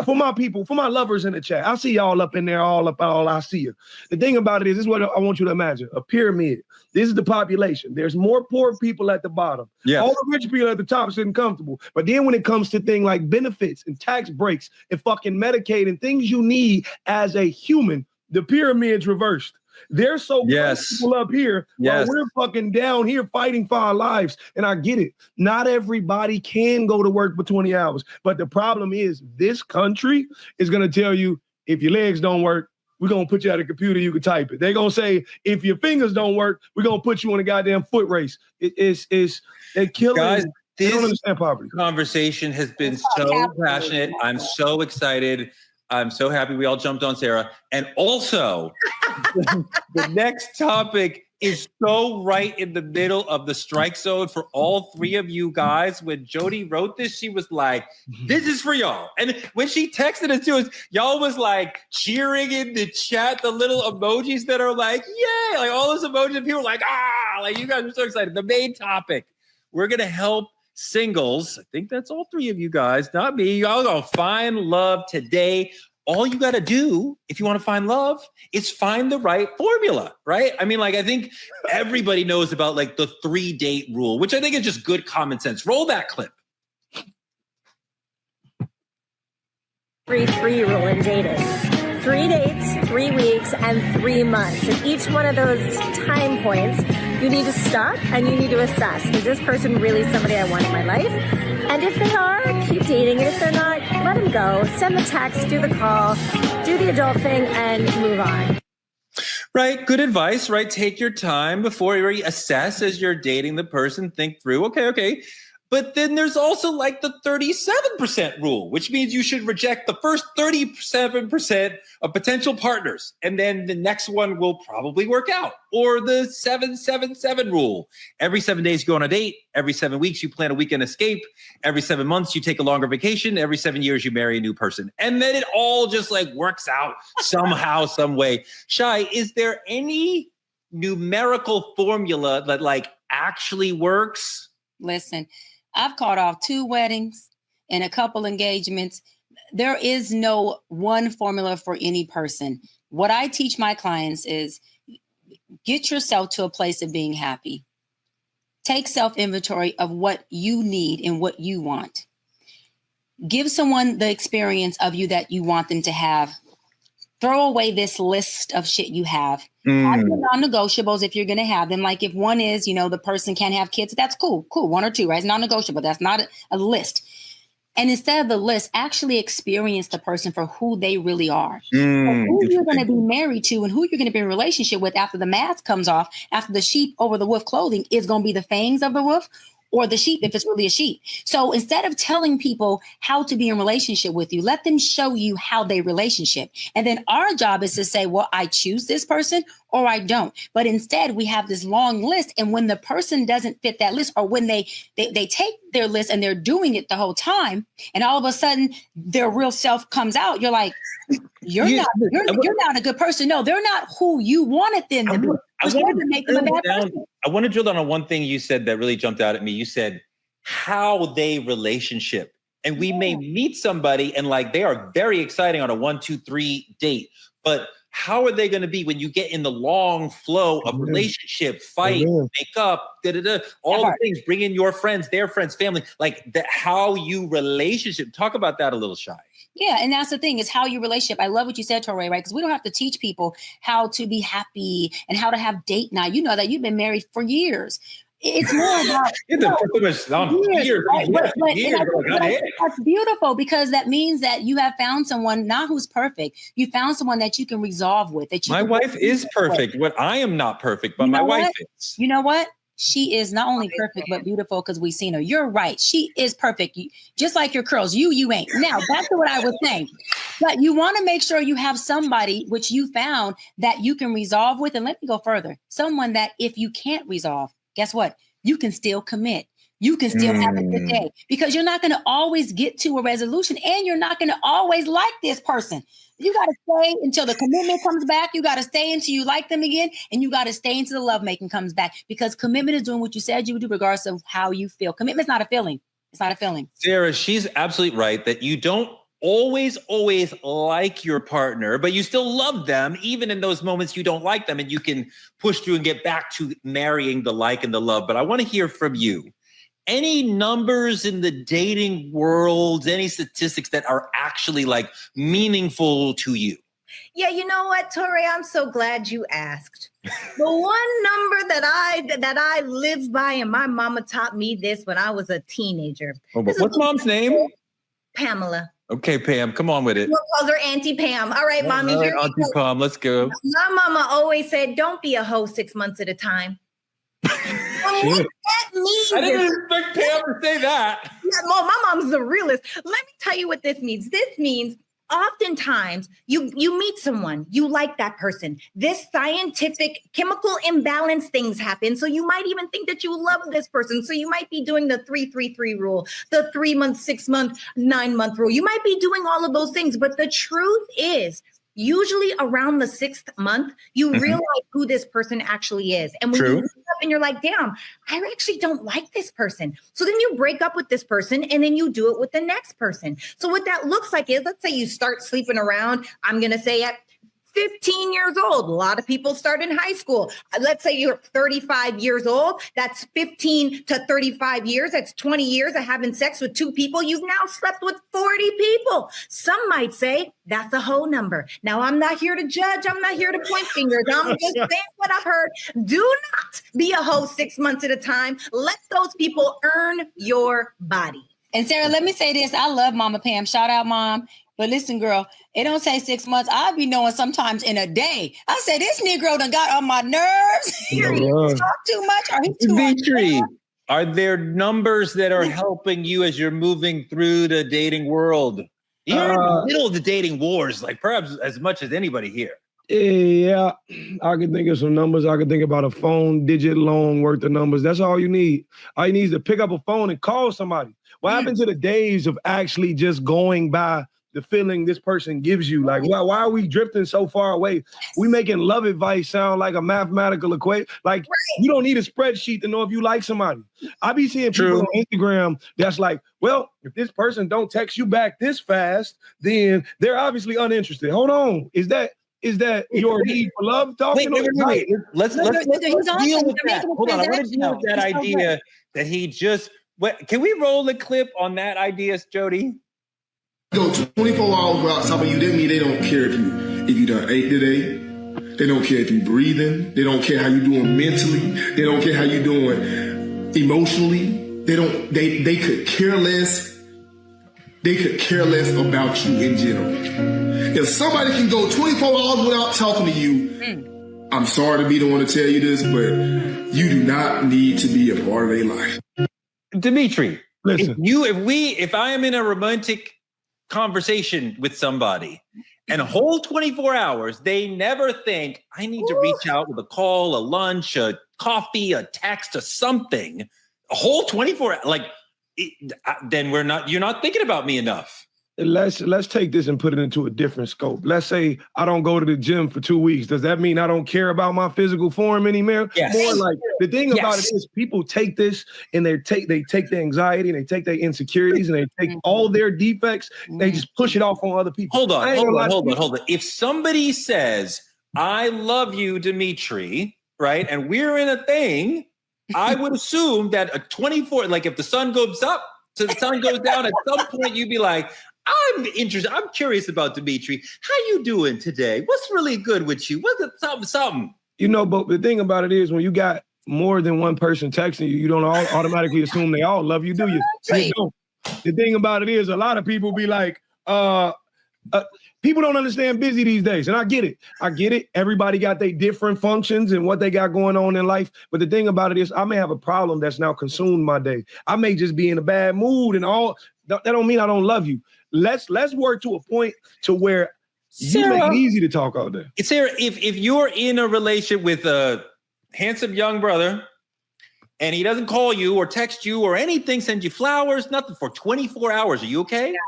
S3: for my people, for my lovers in the chat, I see y'all up in there, all I see you. The thing about it is, this is what I want you to imagine, a pyramid. This is the population. There's more poor people at the bottom. Yes. All the rich people at the top sitting comfortable. But then when it comes to things like benefits and tax breaks and fucking Medicaid and things you need as a human, the pyramid's reversed. They're so comfortable up here while we're fucking down here fighting for our lives. And I get it. Not everybody can go to work for 20 hours. But the problem is this country is going to tell you if your legs don't work, we're going to put you at a computer, you can type it. They're going to say, if your fingers don't work, we're going to put you on a goddamn foot race. They're killing.
S1: Guys,
S3: they don't understand poverty.
S1: Conversation has been so passionate. I'm so excited. I'm so happy we all jumped on Sarah. And also, the next topic is so right in the middle of the strike zone for all three of you guys. When Jody wrote this, she was like, this is for y'all. And when she texted it to us, y'all was like cheering in the chat, the little emojis that are like, yay, like all those emojis, and people were like, like you guys are so excited. The main topic, we're going to help singles. I think that's all three of you guys, not me. Y'all gonna find love today. All you got to do, if you want to find love, is find the right formula, right? I mean, like, I think everybody knows about like the 3-date rule, which I think is just good common sense. Roll that clip.
S8: 3-3 rule in dating. 3 dates, 3 weeks, and 3 months. At each one of those time points, you need to stop and you need to assess, is this person really somebody I want in my life? And if they are, keep dating. And if they're not, let them go. Send the text, do the call, do the adult thing, and move on.
S1: Right. Good advice, right? Take your time before you assess as you're dating the person. Think through, okay. But then there's also like the 37% rule, which means you should reject the first 37% of potential partners. And then the next one will probably work out. Or the 7-7-7 rule. Every 7 days you go on a date. Every 7 weeks you plan a weekend escape. Every 7 months you take a longer vacation. Every 7 years you marry a new person. And then it all just like works out somehow, some way. Shai, is there any numerical formula that like actually works?
S2: Listen, I've called off 2 weddings and a couple engagements. There is no one formula for any person. What I teach my clients is get yourself to a place of being happy. Take self-inventory of what you need and what you want. Give someone the experience of you that you want them to have. throw away this list of shit you have. Have your non-negotiables if you're going to have them. Like if one is, the person can't have kids, that's cool. Cool. 1 or 2, right? It's non-negotiable. That's not a list. And instead of the list, actually experience the person for who they really are. So who you're going to be married to and who you're going to be in a relationship with after the mask comes off, after the sheep over the wolf clothing is going to be the fangs of the wolf or the sheep if it's really a sheep. So instead of telling people how to be in relationship with you, let them show you how they relationship. And then our job is to say, well, I choose this person or I don't. But instead, we have this long list. And when the person doesn't fit that list, or when they take their list and they're doing it the whole time, and all of a sudden their real self comes out, you're like, you're not a good person. No, they're not who you wanted them to be. I
S1: want to drill down on one thing you said that really jumped out at me. You said how they relationship. And we may meet somebody and like they are very exciting on a 1, 2, 3 date, but how are they going to be when you get in the long flow of relationship, fight, make up, all the things, bring in your friends, their friends, family, like that, how you relationship. Talk about that a little, Shy.
S2: Yeah, and that's the thing, is how you relationship. I love what you said, Torre, right? Because we don't have to teach people how to be happy and how to have date night. You know that you've been married for years. It's more about that's beautiful, because that means that you have found someone not who's perfect. You found someone that you can resolve with.
S1: My wife is perfect. What I am not perfect, but my wife is.
S2: You know what? She is not only perfect, but beautiful, because we've seen her. You're right. She is perfect. Just like your curls. You ain't. Now, that's what I was saying. But you want to make sure you have somebody which you found that you can resolve with. And let me go further. Someone that if you can't resolve, guess what? You can still commit. You can still have a good day, because you're not going to always get to a resolution, and you're not going to always like this person. You got to stay until the commitment comes back. You got to stay until you like them again. And you got to stay until the lovemaking comes back, because commitment is doing what you said you would do regardless of how you feel. Commitment's not a feeling. It's not a feeling.
S1: Sarah, she's absolutely right that you don't always like your partner, but you still love them. Even in those moments you don't like them, and you can push through and get back to marrying the like and the love. But I want to hear from you. Any numbers in the dating world, any statistics that are actually like meaningful to you?
S4: Yeah, you know what, Torre? I'm so glad you asked. The one number that I live by, and my mama taught me this when I was a teenager.
S1: Oh, but what's mom's name?
S4: Pamela.
S1: Okay, Pam, come on with it.
S4: We'll call her Auntie Pam. All right, Mommy.
S1: All right, Auntie Pam, let's go.
S4: My mama always said, don't be a hoe 6 months at a time. What that means,
S1: I didn't expect Pam to say that.
S4: Yeah, my mom's the realist. Let me tell you what this means. This means oftentimes you meet someone, you like that person. This scientific chemical imbalance things happen. So you might even think that you love this person. So you might be doing the 3-3-3 rule, the 3 month, 6 month, 9 month rule. You might be doing all of those things. But the truth is, usually around the 6th month, you realize who this person actually is. And when you wake up and you're like, damn, I actually don't like this person. So then you break up with this person, and then you do it with the next person. So what that looks like is, let's say you start sleeping around, I'm going to say at 15 years old. A lot of people start in high school. Let's say you're 35 years old. That's 15 to 35 years. That's 20 years of having sex with 2 people. You've now slept with 40 people. Some might say that's a whole number. Now, I'm not here to judge. I'm not here to point fingers. I'm just saying what I've heard. Do not be a hoe 6 months at a time. Let those people earn your body.
S2: And Sarah, let me say this. I love Mama Pam. Shout out, Mom. But listen, girl, it don't say 6 months. I'll be knowing sometimes in a day. I say, this Negro done got on my nerves. He talk too much, or he's too
S1: Dimitri, are there numbers that are helping you as you're moving through the dating world? You're in the middle of the dating wars, like perhaps as much as anybody here.
S3: Yeah, I can think of some numbers. I can think about a phone digit long worth of numbers. That's all you need. All you need is to pick up a phone and call somebody. What happened to the days of actually just going by the feeling this person gives you? Like, why are we drifting so far away? We making love advice sound like a mathematical equation. Like, you don't need a spreadsheet to know if you like somebody. I be seeing people on Instagram that's like, well, if this person don't text you back this fast, then they're obviously uninterested. Hold on. Is that your need for love talking?
S1: Wait. Let's deal with that. Hold on. I want to deal with that idea that he just... Can we roll the clip on that idea, Jody?
S9: Go 24 hours without talking to you, that means they don't care to you. if you done ate today. They don't care if you're breathing. They don't care how you're doing mentally. They don't care how you're doing emotionally. They could care less. They could care less about you in general. If somebody can go 24 hours without talking to you, I'm sorry to be the one to tell you this, but you do not need to be a part of their life.
S1: Dimitri,
S3: listen.
S1: If I am in a romantic conversation with somebody and a whole 24 hours, they never think I need to reach out with a call, a lunch, a coffee, a text, or something. A whole 24, then you're not thinking about me enough.
S3: Let's take this and put it into a different scope. Let's say I don't go to the gym for 2 weeks. Does that mean I don't care about my physical form anymore?
S1: Yes.
S3: More like the thing about it is people take this and they take the anxiety and they take their insecurities and they take all their defects and they just push it off on other people.
S1: Hold on. If somebody says, I love you, Dimitri, right? And we're in a thing, I would assume that a 24, like if the sun goes up to the sun goes down, at some point you'd be like, I'm interested. I'm curious about Dimitri. How you doing today? What's really good with you? What's something?
S3: You know, but the thing about it is when you got more than one person texting you, you don't automatically assume they all love you, do you? You don't. The thing about it is a lot of people be like, people don't understand busy these days. And I get it. Everybody got their different functions and what they got going on in life. But the thing about it is I may have a problem that's now consumed my day. I may just be in a bad mood and all. That don't mean I don't love you. Let's work to a point to where you make it easy to talk all day.
S1: Sarah, if you're in a relationship with a handsome young brother and he doesn't call you or text you or anything, send you flowers, nothing for 24 hours, are you okay?
S4: Yeah.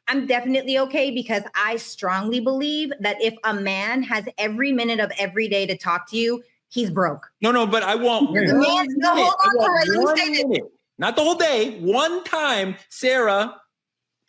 S4: I'm definitely okay because I strongly believe that if a man has every minute of every day to talk to you, he's broke.
S1: No, but I want one minute. Not the whole day. One time, Sarah.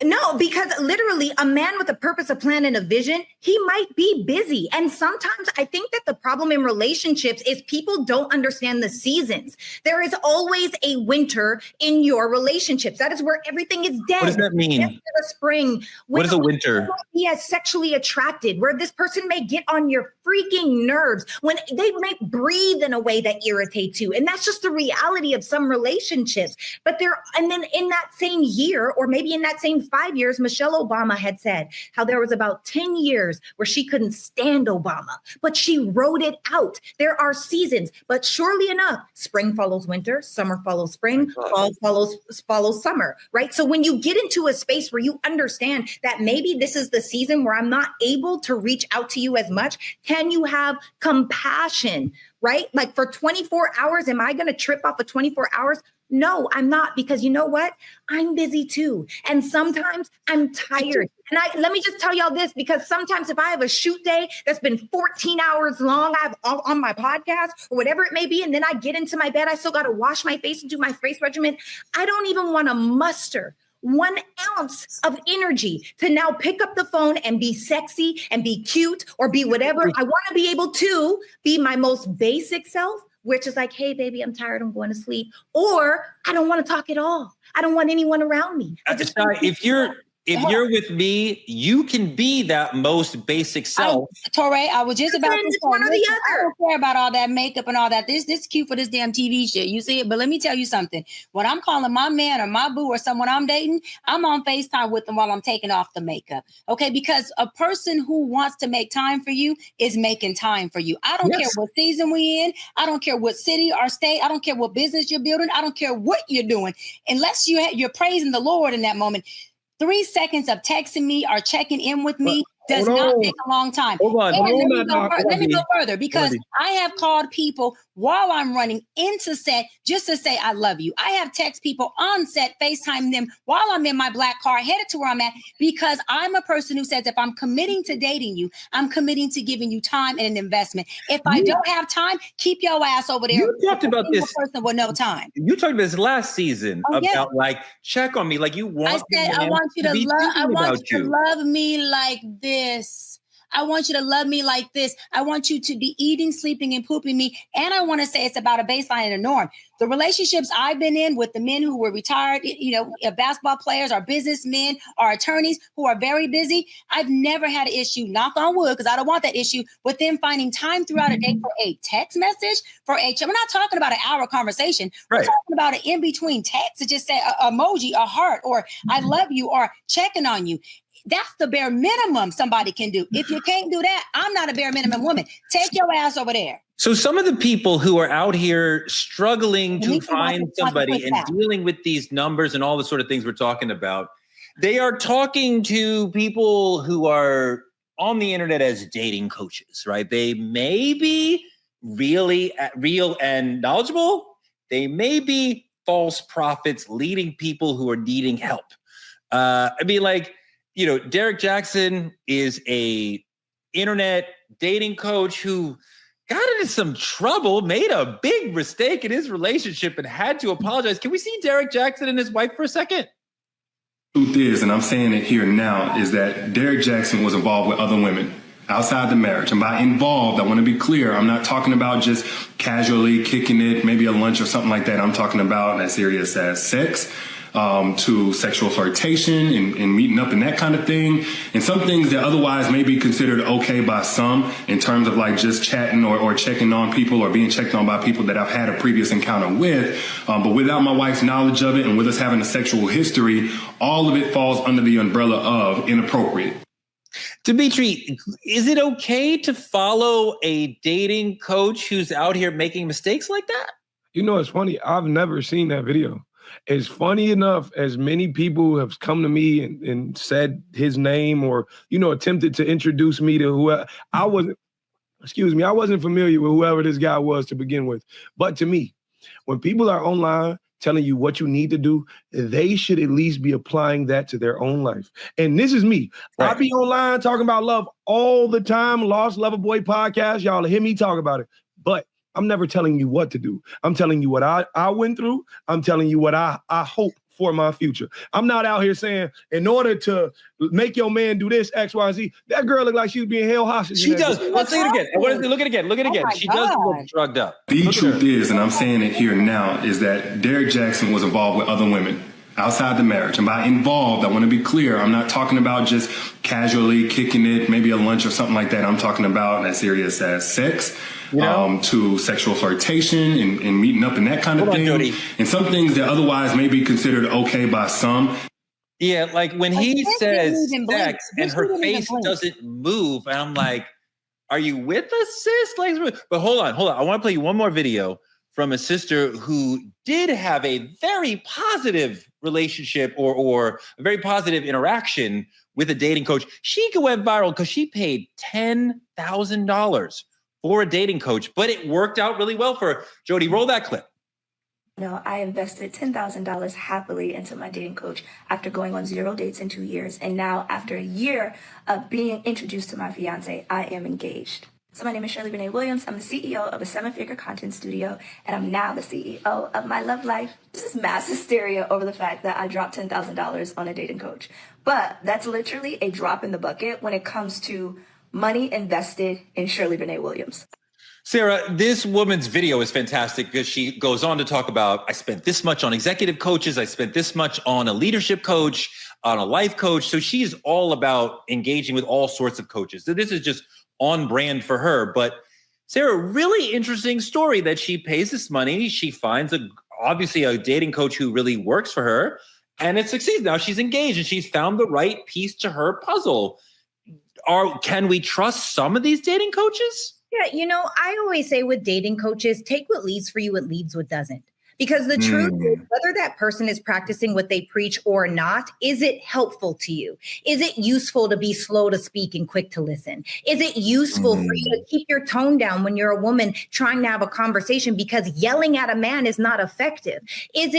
S4: No, because literally a man with a purpose, a plan, and a vision, he might be busy. And sometimes I think that the problem in relationships is people don't understand the seasons. There is always a winter in your relationships. That is where everything is dead.
S1: What does that mean?
S4: The spring.
S1: What is a winter?
S4: He is sexually attracted, where this person may get on your freaking nerves, when they may breathe in a way that irritates you. And that's just the reality of some relationships. And then in that same year, or maybe in that same 5 years, Michelle Obama had said how there was about 10 years where she couldn't stand Obama, but she wrote it out. There are seasons, but surely enough, spring follows winter, summer follows spring, fall follows summer, right? So when you get into a space where you understand that maybe this is the season where I'm not able to reach out to you as much, can you have compassion, right? Like for 24 hours, am I going to trip off of 24 hours? No, I'm not, because you know what? I'm busy too. And sometimes I'm tired. And let me just tell y'all this, because sometimes if I have a shoot day that's been 14 hours long, I have on my podcast or whatever it may be, and then I get into my bed, I still got to wash my face and do my face regimen. I don't even want to muster 1 ounce of energy to now pick up the phone and be sexy and be cute or be whatever. I want to be able to be my most basic self, which is like, hey, baby, I'm tired. I'm going to sleep. Or I don't want to talk at all. I don't want anyone around me.
S1: If you're with me, you can be that most basic self.
S2: Torre, I was just about to say,
S4: one or the other.
S2: I don't care about all that makeup and all that. This is cute for this damn TV shit. You see it? But let me tell you something. When I'm calling my man or my boo or someone I'm dating, I'm on FaceTime with them while I'm taking off the makeup. Okay? Because a person who wants to make time for you is making time for you. I don't care what season we in. I don't care what city or state. I don't care what business you're building. I don't care what you're doing. Unless you're praising the Lord in that moment. 3 seconds of texting me or checking in with me does not take a long time. Let me go further, because I have called people while I'm running into set just to say I love you. I have text people on set, FaceTime them while I'm in my black car headed to where I'm at, because I'm a person who says if I'm committing to dating you, I'm committing to giving you time and an investment. If I don't have time, keep your ass over there.
S1: You talked about this
S2: person with no time.
S1: You talked about this last season about like check on me, like you want.
S2: I said I want you to love. I want you to love me like this. I want you to love me like this. I want you to be eating, sleeping, and pooping me. And I want to say it's about a baseline and a norm. The relationships I've been in with the men who were retired, basketball players or businessmen or attorneys who are very busy, I've never had an issue, knock on wood, because I don't want that issue, with them finding time throughout a day for a text message, we're not talking about an hour conversation. Right. We're talking about an in-between text to just say a emoji, a heart, or I love you, or checking on you. That's the bare minimum somebody can do. If you can't do that, I'm not a bare minimum woman. Take your ass over there.
S1: So some of the people who are out here struggling to find somebody and dealing with these numbers and all the sort of things we're talking about, they are talking to people who are on the internet as dating coaches, right? They may be really real and knowledgeable. They may be false prophets leading people who are needing help. Derek Jackson is a internet dating coach who got into some trouble, made a big mistake in his relationship and had to apologize. Can we see Derek Jackson and his wife for a second?
S9: Truth is, and I'm saying it here now, is that Derek Jackson was involved with other women outside the marriage. And by involved, I want to be clear, I'm not talking about just casually kicking it, maybe a lunch or something like that. I'm talking about as serious as sex, to sexual flirtation and meeting up and that kind of thing. And some things that otherwise may be considered okay by some in terms of like just chatting or checking on people or being checked on by people that I've had a previous encounter with. But without my wife's knowledge of it and with us having a sexual history, all of it falls under the umbrella of inappropriate.
S1: Dimitri, is it okay to follow a dating coach who's out here making mistakes like that?
S3: It's funny. I've never seen that video. It's funny enough as many people have come to me and said his name or, attempted to introduce me to whoever. I wasn't familiar with whoever this guy was to begin with. But to me, when people are online telling you what you need to do, they should at least be applying that to their own life. And this is me. Right. I be online talking about love all the time. Lost Lover Boy podcast. Y'all hear me talk about it. But I'm never telling you what to do. I'm telling you what I went through. I'm telling you what I hope for my future. I'm not out here saying, in order to make your man do this, X, Y, Z, that girl looked like she was being held hostage.
S1: She does. Let's see it again. Look at it again. Look at it again. She does look drugged up.
S9: The truth is, and I'm saying it here now, is that Derek Jackson was involved with other women outside the marriage. And by involved, I want to be clear, I'm not talking about just casually kicking it, maybe a lunch or something like that. I'm talking about as serious as sex, to sexual flirtation and meeting up and that kind of thing. And some things that otherwise may be considered okay by some.
S1: Yeah, like when he says sex and her face doesn't move, and I'm like, are you with us, sis? But hold on. I want to play you one more video from a sister who did have a very positive relationship or a very positive interaction with a dating coach. She went viral because she paid $10,000 for a dating coach, but it worked out really well for her. Jody, roll that clip.
S6: I invested $10,000 happily into my dating coach after going on 0 dates in 2 years. And now after a year of being introduced to my fiance, I am engaged. So my name is Shirley Renee Williams. I'm the CEO of a 7-figure content studio, and I'm now the CEO of my love life. This is mass hysteria over the fact that I dropped $10,000 on a dating coach. But that's literally a drop in the bucket when it comes to money invested in Shirley Renee Williams.
S1: Sarah, this woman's video is fantastic because she goes on to talk about, I spent this much on executive coaches. I spent this much on a leadership coach, on a life coach. So she's all about engaging with all sorts of coaches. So this is just on brand for her. But Sarah, really interesting story that she pays this money. She finds obviously a dating coach who really works for her, and it succeeds. Now she's engaged and she's found the right piece to her puzzle. Can we trust some of these dating coaches?
S4: Yeah, I always say with dating coaches, take what leads for you, what leads what doesn't. Because the truth is, whether that person is practicing what they preach or not, is it helpful to you? Is it useful to be slow to speak and quick to listen? Is it useful for you to keep your tone down when you're a woman trying to have a conversation because yelling at a man is not effective? Is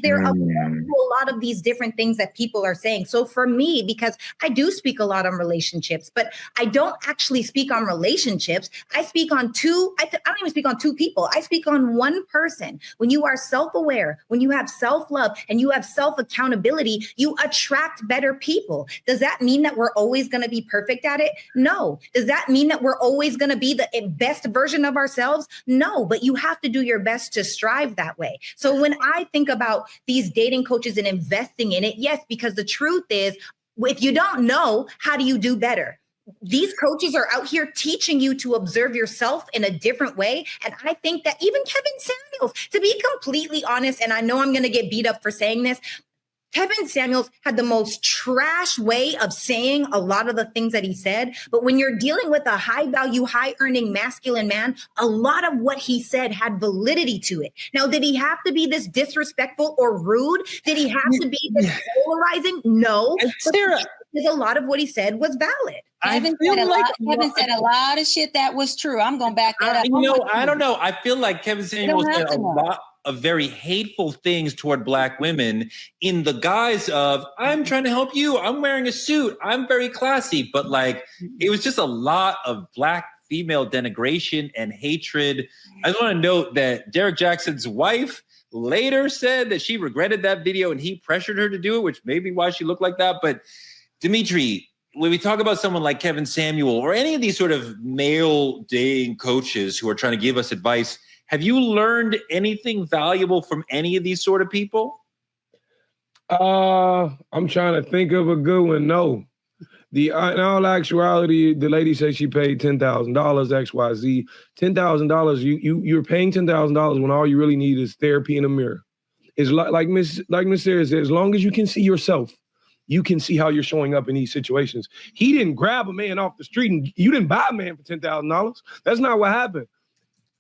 S4: there a lot of these different things that people are saying? So for me, because I do speak a lot on relationships, but I don't actually speak on relationships. I speak on I don't even speak on two people. I speak on one person. When you you are self-aware, when you have self-love and you have self-accountability, you attract better people. Does that mean that we're always going to be perfect at it? No. Does that mean that we're always going to be the best version of ourselves? No, but you have to do your best to strive that way. So when I think about these dating coaches and investing in it, yes, because the truth is, if you don't know, how do you do better? These coaches are out here teaching you to observe yourself in a different way. And I think that even Kevin Samuels, to be completely honest, and I know I'm going to get beat up for saying this, Kevin Samuels had the most trash way of saying a lot of the things that he said. But when you're dealing with a high value, high earning masculine man, a lot of what he said had validity to it. Now, did he have to be this disrespectful or rude? Did he have to be this polarizing? No. Sarah, a lot of what he said was valid.
S2: Kevin said a lot of shit that was true. I'm going to back that up.
S1: I don't know. I feel like Kevin Samuels said a lot of very hateful things toward Black women in the guise of, I'm trying to help you. I'm wearing a suit. I'm very classy. But like, it was just a lot of Black female denigration and hatred. I just want to note that Derek Jackson's wife later said that she regretted that video and he pressured her to do it, which may be why she looked like that. But Dimitri, when we talk about someone like Kevin Samuel or any of these sort of male dating coaches who are trying to give us advice, have you learned anything valuable from any of these sort of people?
S3: I'm trying to think of a good one. No. In all actuality, the lady said she paid $10,000, XYZ. $10,000, you're paying $10,000 when all you really need is therapy in a mirror. It's like Miss Sarah said, as long as you can see yourself, you can see how you're showing up in these situations. He didn't grab a man off the street and you didn't buy a man for $10,000. That's not what happened.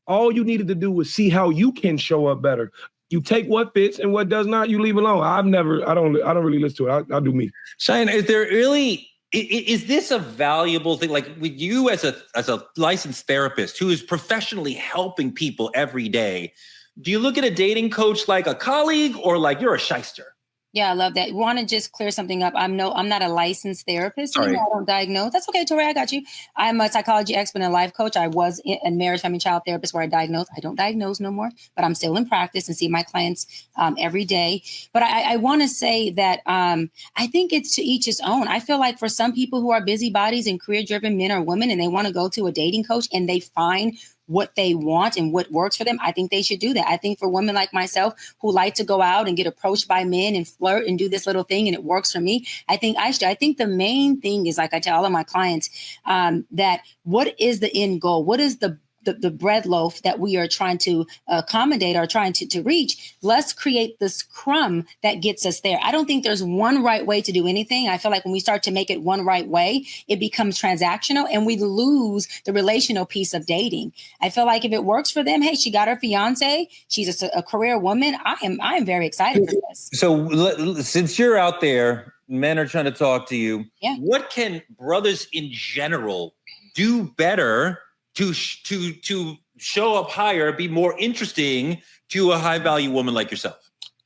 S3: All you needed to do was see how you can show up better. You take what fits and what does not, you leave alone. I don't really listen to it. I'll do me.
S1: Cheyenne, is this a valuable thing? Like with you as a licensed therapist who is professionally helping people every day, do you look at a dating coach like a colleague or like you're a shyster?
S2: Yeah, I love that. Want to just clear something up. I'm not a licensed therapist. I don't diagnose. That's okay, Tori, I got you. I'm a psychology expert and life coach. I was a marriage, family, child therapist where I diagnosed. I don't diagnose no more, but I'm still in practice and see my clients every day. But I want to say that I think it's to each his own. I feel like for some people who are busybodies and career-driven men or women and they want to go to a dating coach and they find what they want and what works for them, I think they should do that. I think for women like myself who like to go out and get approached by men and flirt and do this little thing and it works for me, I think the main thing is, like I tell all of my clients, that what is the end goal? What is the bread loaf that we are trying to accommodate or trying to reach? Let's create this crumb that gets us there. I don't think there's one right way to do anything. I feel like when we start to make it one right way, it becomes transactional and we lose the relational piece of dating. I feel like if it works for them, hey, she got her fiance, she's a career woman. I am very excited for this.
S1: So since you're out there, men are trying to talk to you.
S2: Yeah.
S1: What can brothers in general do better to show up higher, be more interesting to a high value woman like yourself?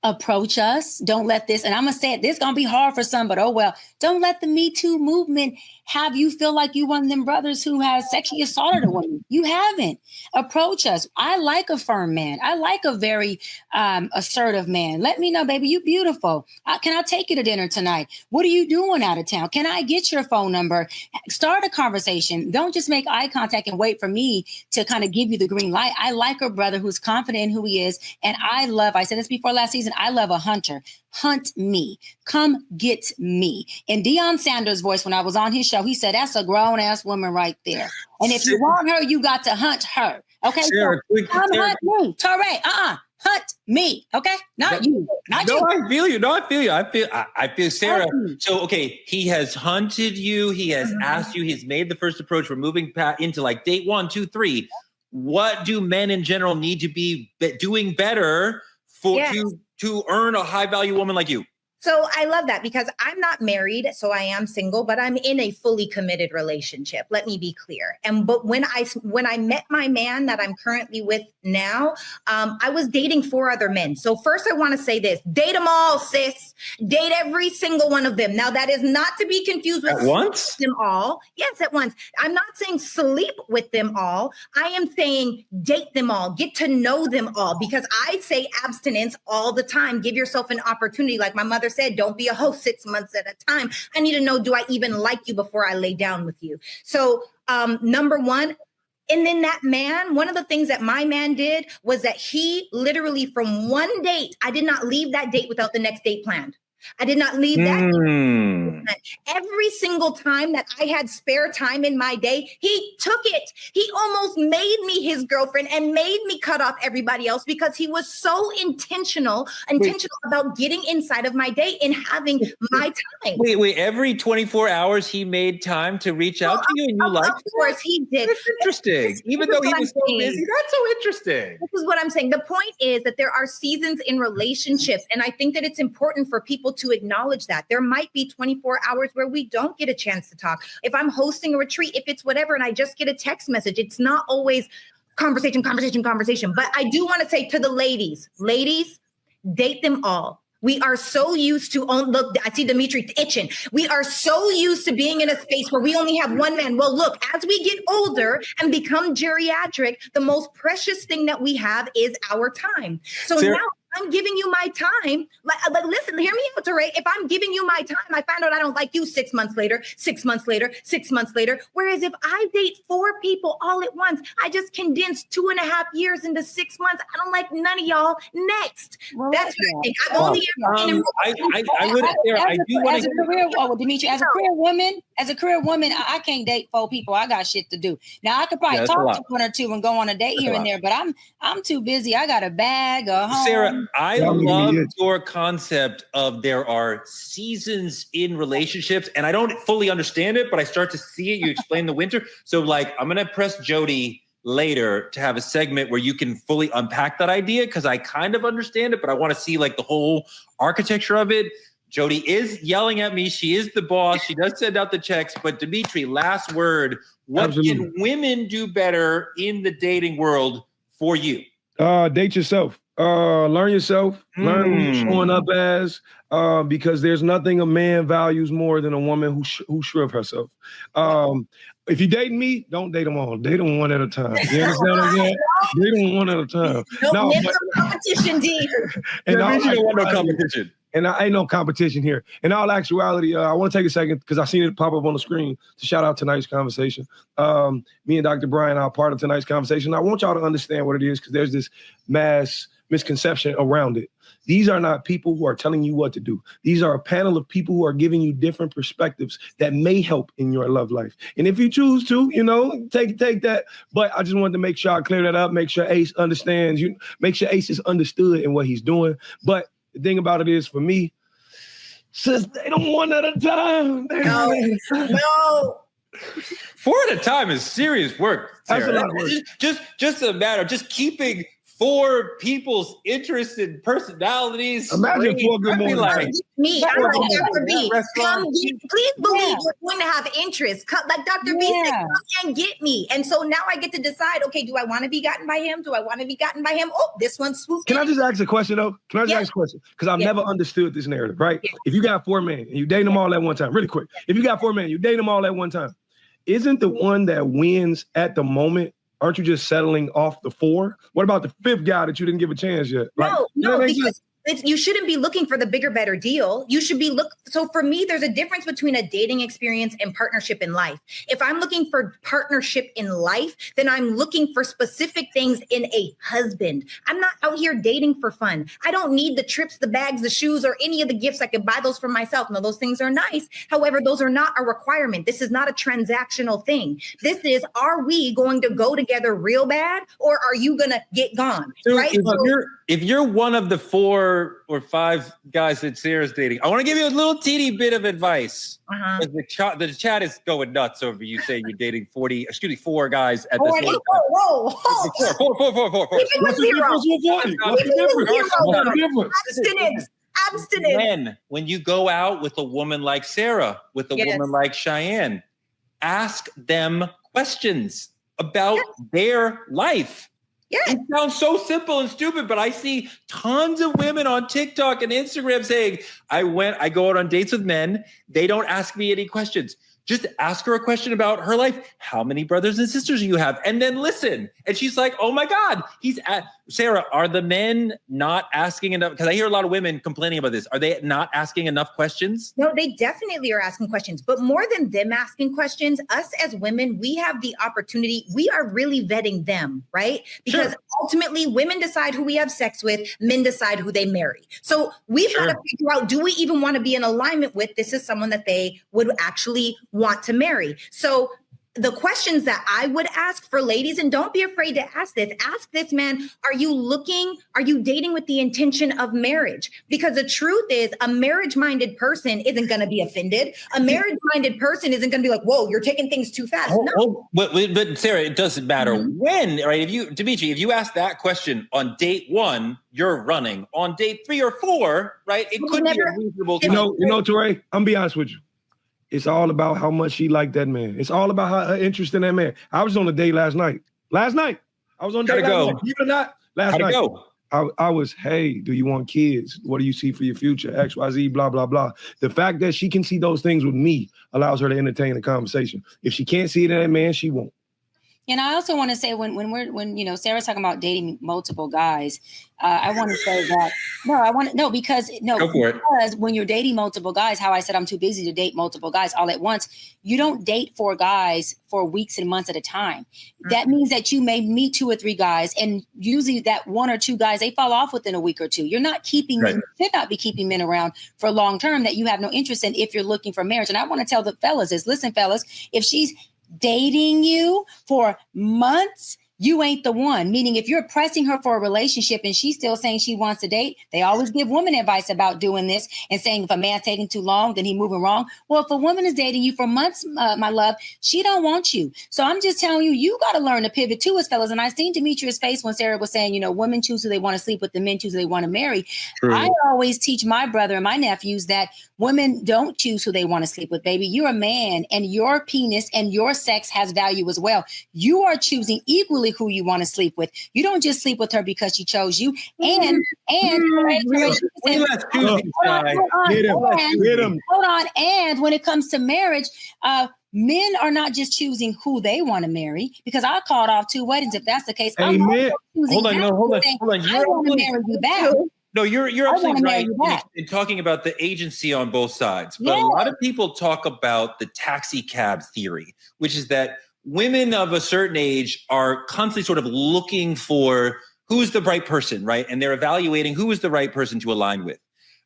S2: Approach us. Don't let this, and I'm going to say it, this is going to be hard for some, but oh well, don't let the Me Too movement have you feel like you one of them brothers who has sexually assaulted a woman. You haven't. Approach us. I like a firm man. I like a very assertive man. Let me know, baby, you beautiful. Can I take you to dinner tonight? What are you doing out of town? Can I get your phone number? Start a conversation. Don't just make eye contact and wait for me to kind of give you the green light. I like a brother who's confident in who he is. And I said this before last season, I love a hunter. Hunt me. Come get me. In Deion Sanders' voice, when I was on his show, he said, that's a grown-ass woman right there. And if you want her, you got to hunt her. Okay?
S1: Sarah,
S2: come hunt me. Torre, hunt me. Okay? Not you. Not you.
S1: I feel you. I feel Sarah. So, okay, he has hunted you. He has asked you. He's made the first approach. We're moving into like date 1, 2, 3. What do men in general need to be doing better to earn a high value woman like you?
S4: So I love that because I'm not married, so I am single, but I'm in a fully committed relationship. Let me be clear. But when I met my man that I'm currently with now, I was dating 4 other men. So first I want to say this, date them all, sis. Date every single one of them. Now that is not to be confused with
S1: at once?
S4: Them all. Yes, at once. I'm not saying sleep with them all. I am saying date them all, get to know them all, because I say abstinence all the time. Give yourself an opportunity. Like my mother said, don't be a host 6 months at a time. I need to know, do I even like you before I lay down with you? So number one, and then that man, one of the things that my man did was that he literally from one date, I did not leave that date without the next date planned. I did not leave that. Every single time that I had spare time in my day, he took it. He almost made me his girlfriend and made me cut off everybody else because he was so intentional about getting inside of my day and having my time.
S1: Wait, every 24 hours he made time to reach out to you and you liked it?
S4: Of course he did.
S1: That's interesting. Even though he was so busy, that's so interesting.
S4: This is what I'm saying. The point is that there are seasons in relationships, and I think that it's important for people to acknowledge that. There might be 24 hours where we don't get a chance to talk. If I'm hosting a retreat, if it's whatever, and I just get a text message, it's not always conversation. But I do want to say to the ladies, date them all. We are so used to, look, I see Dimitri itching. We are so used to being in a space where we only have one man. Well, look, as we get older and become geriatric, the most precious thing that we have is our time. So Sarah, now I'm giving you my time. Like, listen, hear me out, Teray. If I'm giving you my time, I find out I don't like you 6 months later, 6 months later, 6 months later. Whereas if I date 4 people all at once, I just condensed 2.5 years into 6 months. I don't like none of y'all. Next. Well, that's what I think. I've only
S2: Dimitri, as a career woman, I can't date 4 people. I got shit to do. Now I could probably talk to 1 or 2 and go on a date here and there, but I'm too busy. I got a bag, a home.
S1: Sarah, I love your concept of there are seasons in relationships, and I don't fully understand it, but I start to see it. You explain the winter. So like, I'm going to press Jody later to have a segment where you can fully unpack that idea, because I kind of understand it, but I want to see like the whole architecture of it. Jody is yelling at me. She is the boss. She does send out the checks. But Dimitri, last word. What can women do better in the dating world for you?
S3: Date yourself. Learn yourself. Learn who you're showing up as. Because there's nothing a man values more than a woman who sure of herself. If you date me, don't date them all. Date them one at a time. You understand what I'm saying? Date them one at a time.
S4: No competition, D.
S3: And
S1: you don't want no competition.
S3: And I ain't no competition here. In all actuality, I want to take a second because I seen it pop up on the screen to shout out tonight's conversation. Me and Dr. Bryant are part of tonight's conversation. I want y'all to understand what it is, because there's this mass misconception around it. These are not people who are telling you what to do. These are a panel of people who are giving you different perspectives that may help in your love life. And if you choose to, take that. But I just wanted to make sure I clear that up, make sure Ace understands, make sure Ace is understood in what he's doing. But the thing about it is, for me, sis, they don't one at a time.
S4: No.
S1: 4 at a time is serious work, Sarah. That's a lot of work. Just a matter of just keeping 4 people's interests and personalities.
S3: Imagine 4 good mornings.
S4: Like me, I'm like Dr. B. Please believe we're going to have interest. Like Dr. B said, come and get me. And so now I get to decide, okay, do I want to be gotten by him? Do I want to be gotten by him? Oh, this one's swooped.
S3: Can I just ask a question, though? Can I just ask a question? Because I've never understood this narrative, right? Yeah. If you got 4 men and you date them all at one time, really quick. If you got 4 men, you date them all at one time, isn't the one that wins at the moment, aren't you just settling off the 4? What about the 5th guy that you didn't give a chance yet?
S4: No, because you shouldn't be looking for the bigger, better deal. You should be So for me, there's a difference between a dating experience and partnership in life. If I'm looking for partnership in life, then I'm looking for specific things in a husband. I'm not out here dating for fun. I don't need the trips, the bags, the shoes, or any of the gifts. I can buy those for myself. No, those things are nice. However, those are not a requirement. This is not a transactional thing. This is, are we going to go together real bad, or are you going to get gone?
S1: So
S4: right?
S1: If you're one of the 4 or 5 guys that Sarah's dating, I want to give you a little teeny bit of advice. The chat is going nuts over you saying you're dating 4 guys at the same time.
S4: Whoa.
S1: 4.
S4: What's the difference? abstinence.
S1: When you go out with a woman like Sarah, with a woman like Cheyenne, ask them questions about their life.
S4: Yes.
S1: It sounds so simple and stupid, but I see tons of women on TikTok and Instagram saying, I go out on dates with men. They don't ask me any questions. Just ask her a question about her life. How many brothers and sisters do you have? And then listen. And she's like, oh my God, Sarah, are the men not asking enough? Because I hear a lot of women complaining about this. Are they not asking enough questions?
S4: No, they definitely are asking questions. But more than them asking questions, us as women, we have the opportunity. We are really vetting them, right? Because ultimately women decide who we have sex with, men decide who they marry. So we've got to figure out, do we even want to be in alignment with this is someone that they would actually want to marry? So the questions that I would ask for ladies, and don't be afraid to ask this, man, are you dating with the intention of marriage? Because the truth is a marriage-minded person isn't going to be offended. A marriage-minded person isn't going to be like, whoa, you're taking things too fast.
S1: But Sarah, it doesn't matter when, right? Dimitri, if you ask that question on date 1, you're running. On date 3 or 4, right? It could be a reasonable time.
S3: You know, Touré, I'm be honest with you. It's all about how much she liked that man. It's all about her interest in that man. I was on a date last night. I was on a date last night. Believe it or not, last night. I was, hey, do you want kids? What do you see for your future? X, Y, Z, blah, blah, blah. The fact that she can see those things with me allows her to entertain the conversation. If she can't see it in that man, she won't.
S2: And I also want to say when Sarah's talking about dating multiple guys, I want to say that because when you're dating multiple guys, how I said I'm too busy to date multiple guys all at once, you don't date 4 guys for weeks and months at a time. That means that you may meet 2 or 3 guys, and usually that 1 or 2 guys, they fall off within a week or 2. You're not keeping you should not be keeping men around for long term that you have no interest in if you're looking for marriage. And I want to tell the fellas listen, fellas, if she's dating you for months, you ain't the one. Meaning if you're pressing her for a relationship and she's still saying she wants to date, they always give women advice about doing this and saying if a man's taking too long, then he moving wrong. Well, if a woman is dating you for months, my love, she don't want you. So I'm just telling you, you got to learn to pivot too as fellas. And I seen Demetria's face when Sarah was saying, women choose who they want to sleep with, the men choose who they want to marry. True. I always teach my brother and my nephews that women don't choose who they want to sleep with, baby. You're a man and your penis and your sex has value as well. You are choosing equally who you want to sleep with. You don't just sleep with her because she chose you. And when it comes to marriage, men are not just choosing who they want to marry, because I called off 2 weddings. If that's the case, I'm
S1: hold on.
S2: I want to marry you back.
S1: No, you're absolutely right in talking about the agency on both sides. But a lot of people talk about the taxi cab theory, which is that women of a certain age are constantly sort of looking for who's the right person, right? And they're evaluating who is the right person to align with.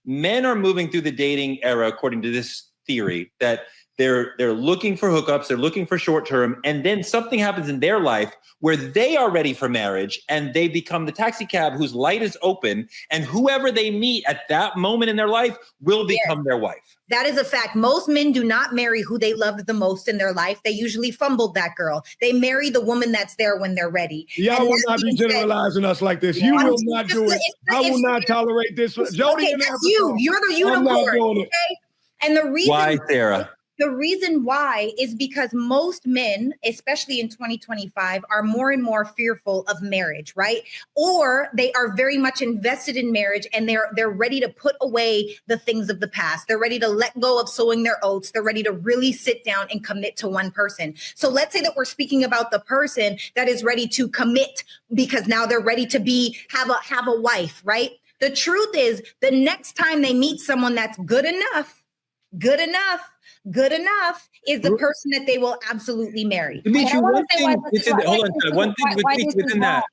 S1: Men are moving through the dating era, according to this theory, that they're looking for hookups, they're looking for short term, and then something happens in their life where they are ready for marriage and they become the taxi cab whose light is open, and whoever they meet at that moment in their life will become their wife.
S4: That is a fact. Most men do not marry who they loved the most in their life. They usually fumbled that girl. They marry the woman that's there when they're ready.
S3: Y'all will not be generalizing us like this. You will not do it. I will not tolerate this. Jody,
S4: okay, that's you. You're the unicorn. I'm not doing it. Okay? And the reason
S1: why, Sarah?
S4: The reason why is because most men, especially in 2025, are more and more fearful of marriage, right? Or they are very much invested in marriage and they're ready to put away the things of the past. They're ready to let go of sowing their oats. They're ready to really sit down and commit to one person. So let's say that we're speaking about the person that is ready to commit because now they're ready to have a wife, right? The truth is, the next time they meet someone that's good enough is the person that they will absolutely marry.
S1: Dimitri, one thing within that.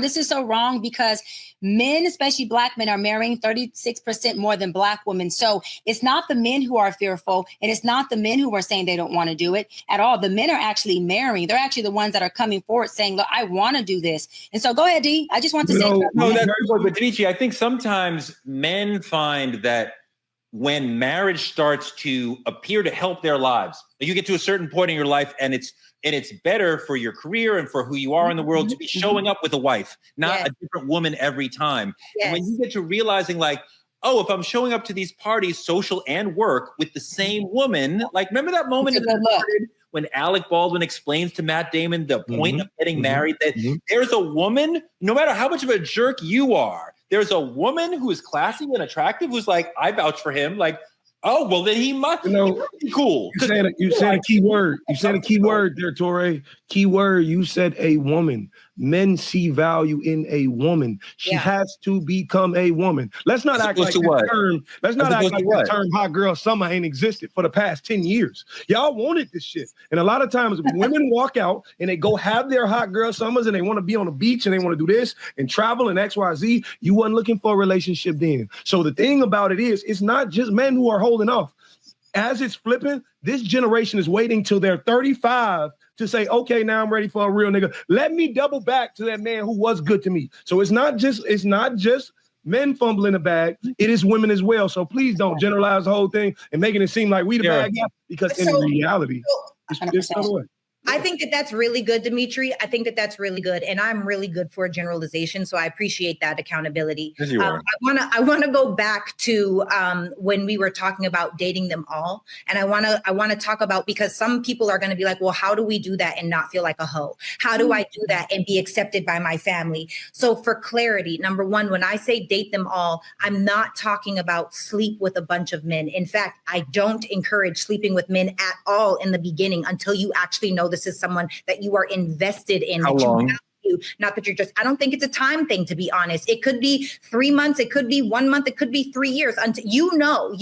S2: This is so wrong because men, especially Black men, are marrying 36% more than Black women. So it's not the men who are fearful, and it's not the men who are saying they don't want to do it at all. The men are actually marrying. They're actually the ones that are coming forward saying, look, I want to do this. And so go ahead, D. I just want to say.
S1: No, that's good. But Dimitri, I think sometimes men find that when marriage starts to appear to help their lives. You get to a certain point in your life, and it's better for your career and for who you are in the world to be showing up with a wife, not a different woman every time. And when you get to realizing, like, oh, if I'm showing up to these parties, social and work, with the same woman, like, remember that moment when Alec Baldwin explains to Matt Damon the point of getting married, that there's a woman, no matter how much of a jerk you are, there's a woman who is classy and attractive who's like, I vouch for him. Like, oh, well, then he must be cool.
S3: You said a key word. You said a key word there, Torre. Key word. You said a woman. Men see value in a woman. She has to become a woman. Let's not act like the term. Let's not act like the term "hot girl summer" ain't existed for the past 10 years. Y'all wanted this shit, and a lot of times women walk out and they go have their hot girl summers and they want to be on the beach and they want to do this and travel and XYZ. You wasn't looking for a relationship then. So the thing about it is, it's not just men who are holding off. As it's flipping, this generation is waiting till they're 35 to say, okay, now I'm ready for a real nigga. Let me double back to that man who was good to me. So it's not just men fumbling the bag. It is women as well. So please don't generalize the whole thing and making it seem like we the bad guy, because in reality, it's the other way.
S4: I think that that's really good, Dimitri. I think that that's really good, and I'm really good for generalization, so I appreciate that accountability. I want to go back to when we were talking about dating them all, and I want to talk about, because some people are going to be like, well, how do we do that and not feel like a hoe? How do I do that and be accepted by my family? So for clarity, number one, when I say date them all, I'm not talking about sleep with a bunch of men. In fact, I don't encourage sleeping with men at all in the beginning until you actually know this is someone that you are invested in.
S1: How long?
S4: Not that you're just, I don't think it's a time thing, to be honest. It could be 3 months, it could be 1 month, it could be 3 years, until you know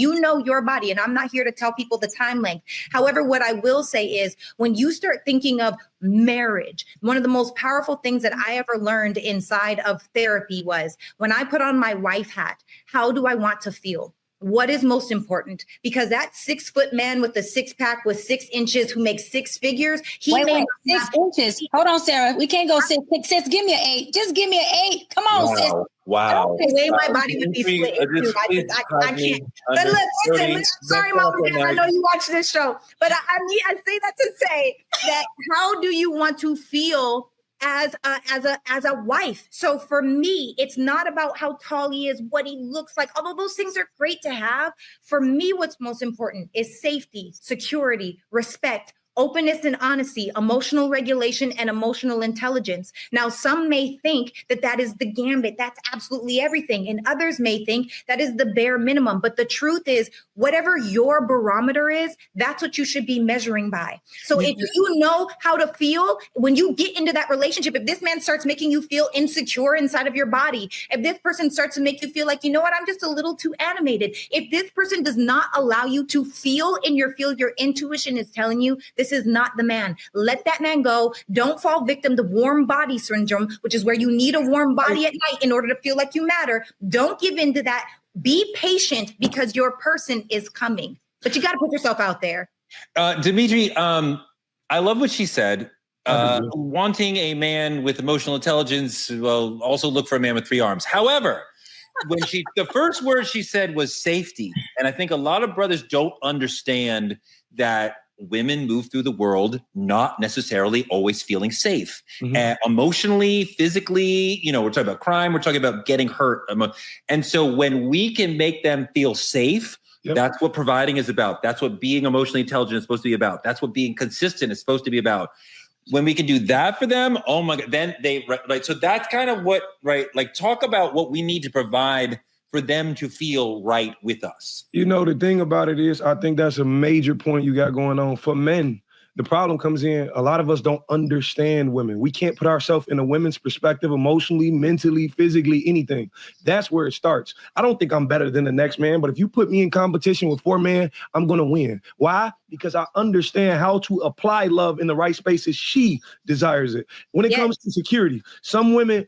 S4: your body. And I'm not here to tell people the time length. However, what I will say is, when you start thinking of marriage, one of the most powerful things that I ever learned inside of therapy was, when I put on my wife hat, how do I want to feel? What is most important? Because that 6 foot man with the 6-pack with 6 inches who makes 6 figures,
S2: wait, 6 inches. Hold on, Sarah. We can't go 6. Sis, give me an 8. Just give me an 8. Come on, sis.
S1: Wow.
S4: The way my body would be split. I can't. But listen, sorry, Mama, I know you watch this show, but I say that to say that, how do you want to feel as a wife? So for me, it's not about how tall he is, what he looks like, although those things are great to have. For me, what's most important is safety, security, respect, openness and honesty, emotional regulation, and emotional intelligence. Now, some may think that that is the gambit. That's absolutely everything. And others may think that is the bare minimum. But the truth is, whatever your barometer is, that's what you should be measuring by. So if you know how to feel when you get into that relationship, if this man starts making you feel insecure inside of your body, if this person starts to make you feel like, you know what, I'm just a little too animated. If this person does not allow you to feel in your field, your intuition is telling you this is not the man. Let that man go. Don't fall victim to warm body syndrome, which is where you need a warm body at night in order to feel like you matter. Don't give in to that. Be patient, because your person is coming. But you got to put yourself out there.
S1: Dimitri, I love what she said. Wanting a man with emotional intelligence, well, also look for a man with 3 arms. However, when the first word she said was safety. And I think a lot of brothers don't understand that women move through the world not necessarily always feeling safe. Emotionally, physically, we're talking about crime, we're talking about getting hurt. And so when we can make them feel safe, that's what providing is about. That's what being emotionally intelligent is supposed to be about. That's what being consistent is supposed to be about. When we can do that for them, oh my God, then so that's kind of what, talk about what we need to provide for them to feel right with us.
S3: The thing about it is, I think that's a major point you got going on. For men, the problem comes in, a lot of us don't understand women. We can't put ourselves in a women's perspective emotionally, mentally, physically, anything. That's where it starts. I don't think I'm better than the next man, but if you put me in competition with 4 men, I'm going to win. Why? Because I understand how to apply love in the right spaces she desires it. When it comes to security, some women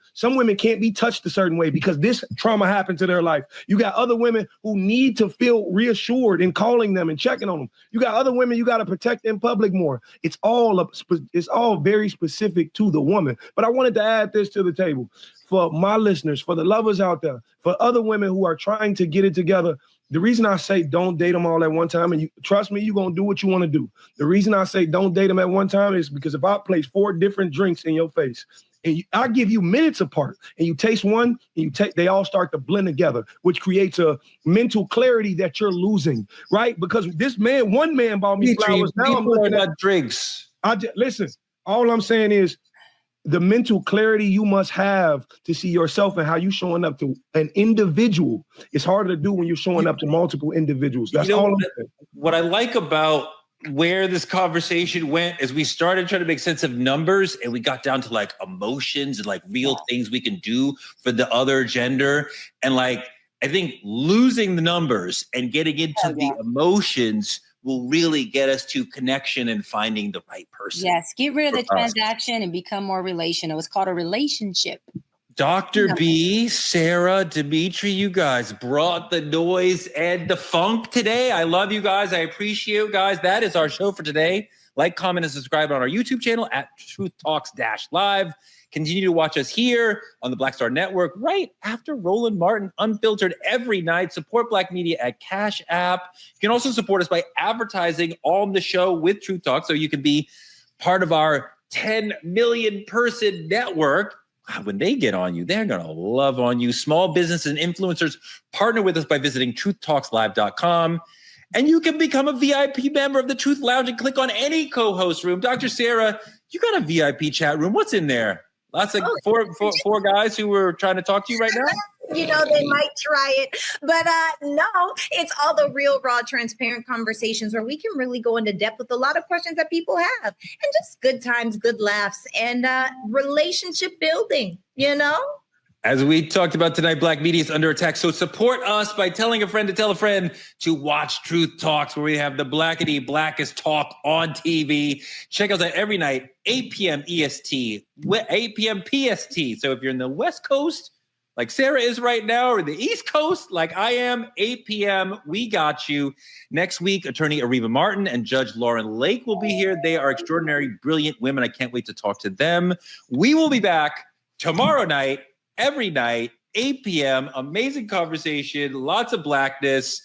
S3: can't be touched a certain way because this trauma happened to their life. You got other women who need to feel reassured in calling them and checking on them. You got other women you got to protect in public more. It's all very specific to the woman. But I wanted to add this to the table for my listeners, for the lovers out there, for other women who are trying to get it together. The reason I say don't date them all at one time, and you trust me, you're going to do what you want to do. The reason I say don't date them at one time is because if I place 4 different drinks in your face, and I give you minutes apart, and you taste one, and they all start to blend together, which creates a mental clarity that you're losing, right? Because one man bought me flowers. Now I'm looking at
S1: drinks.
S3: Listen, all I'm saying is the mental clarity you must have to see yourself and how you showing up to an individual. It's harder to do when you're showing up to multiple individuals. That's all I'm saying.
S1: What I like about where this conversation went is we started trying to make sense of numbers and we got down to like emotions and like real things we can do for the other gender. And like, I think losing the numbers and getting into the emotions will really get us to connection and finding the right person.
S2: Yes, get rid of the transaction and become more relational. It's called a relationship.
S1: Dr. B, Sarah, Dimitri, you guys brought the noise and the funk today. I love you guys. I appreciate you guys. That is our show for today. Like, comment, and subscribe on our YouTube channel at Truth Talks-Live. Continue to watch us here on the Black Star Network right after Roland Martin Unfiltered every night. Support Black media at Cash App. You can also support us by advertising on the show with Truth Talk so you can be part of our 10 million person network. When they get on you, they're going to love on you. Small businesses and influencers partner with us by visiting truthtalkslive.com. And you can become a VIP member of the Truth Lounge and click on any co-host room. Dr. Sarah, you got a VIP chat room. What's in there? Lots of four guys who were trying to talk to you right now?
S4: You know, they might try it, but no, it's all the real, raw, transparent conversations where we can really go into depth with a lot of questions that people have and just good times, good laughs, and relationship building, you know?
S1: As we talked about tonight, Black media is under attack. So support us by telling a friend to tell a friend to watch Truth Talks, where we have the blackety blackest talk on TV. Check us out every night, 8 p.m. EST, 8 p.m. PST. So if you're in the West Coast, like Sarah is right now, or the East Coast, like I am, 8 p.m., we got you. Next week, attorney Ariva Martin and Judge Lauren Lake will be here. They are extraordinary, brilliant women. I can't wait to talk to them. We will be back tomorrow night, every night, 8 p.m. Amazing conversation, lots of blackness.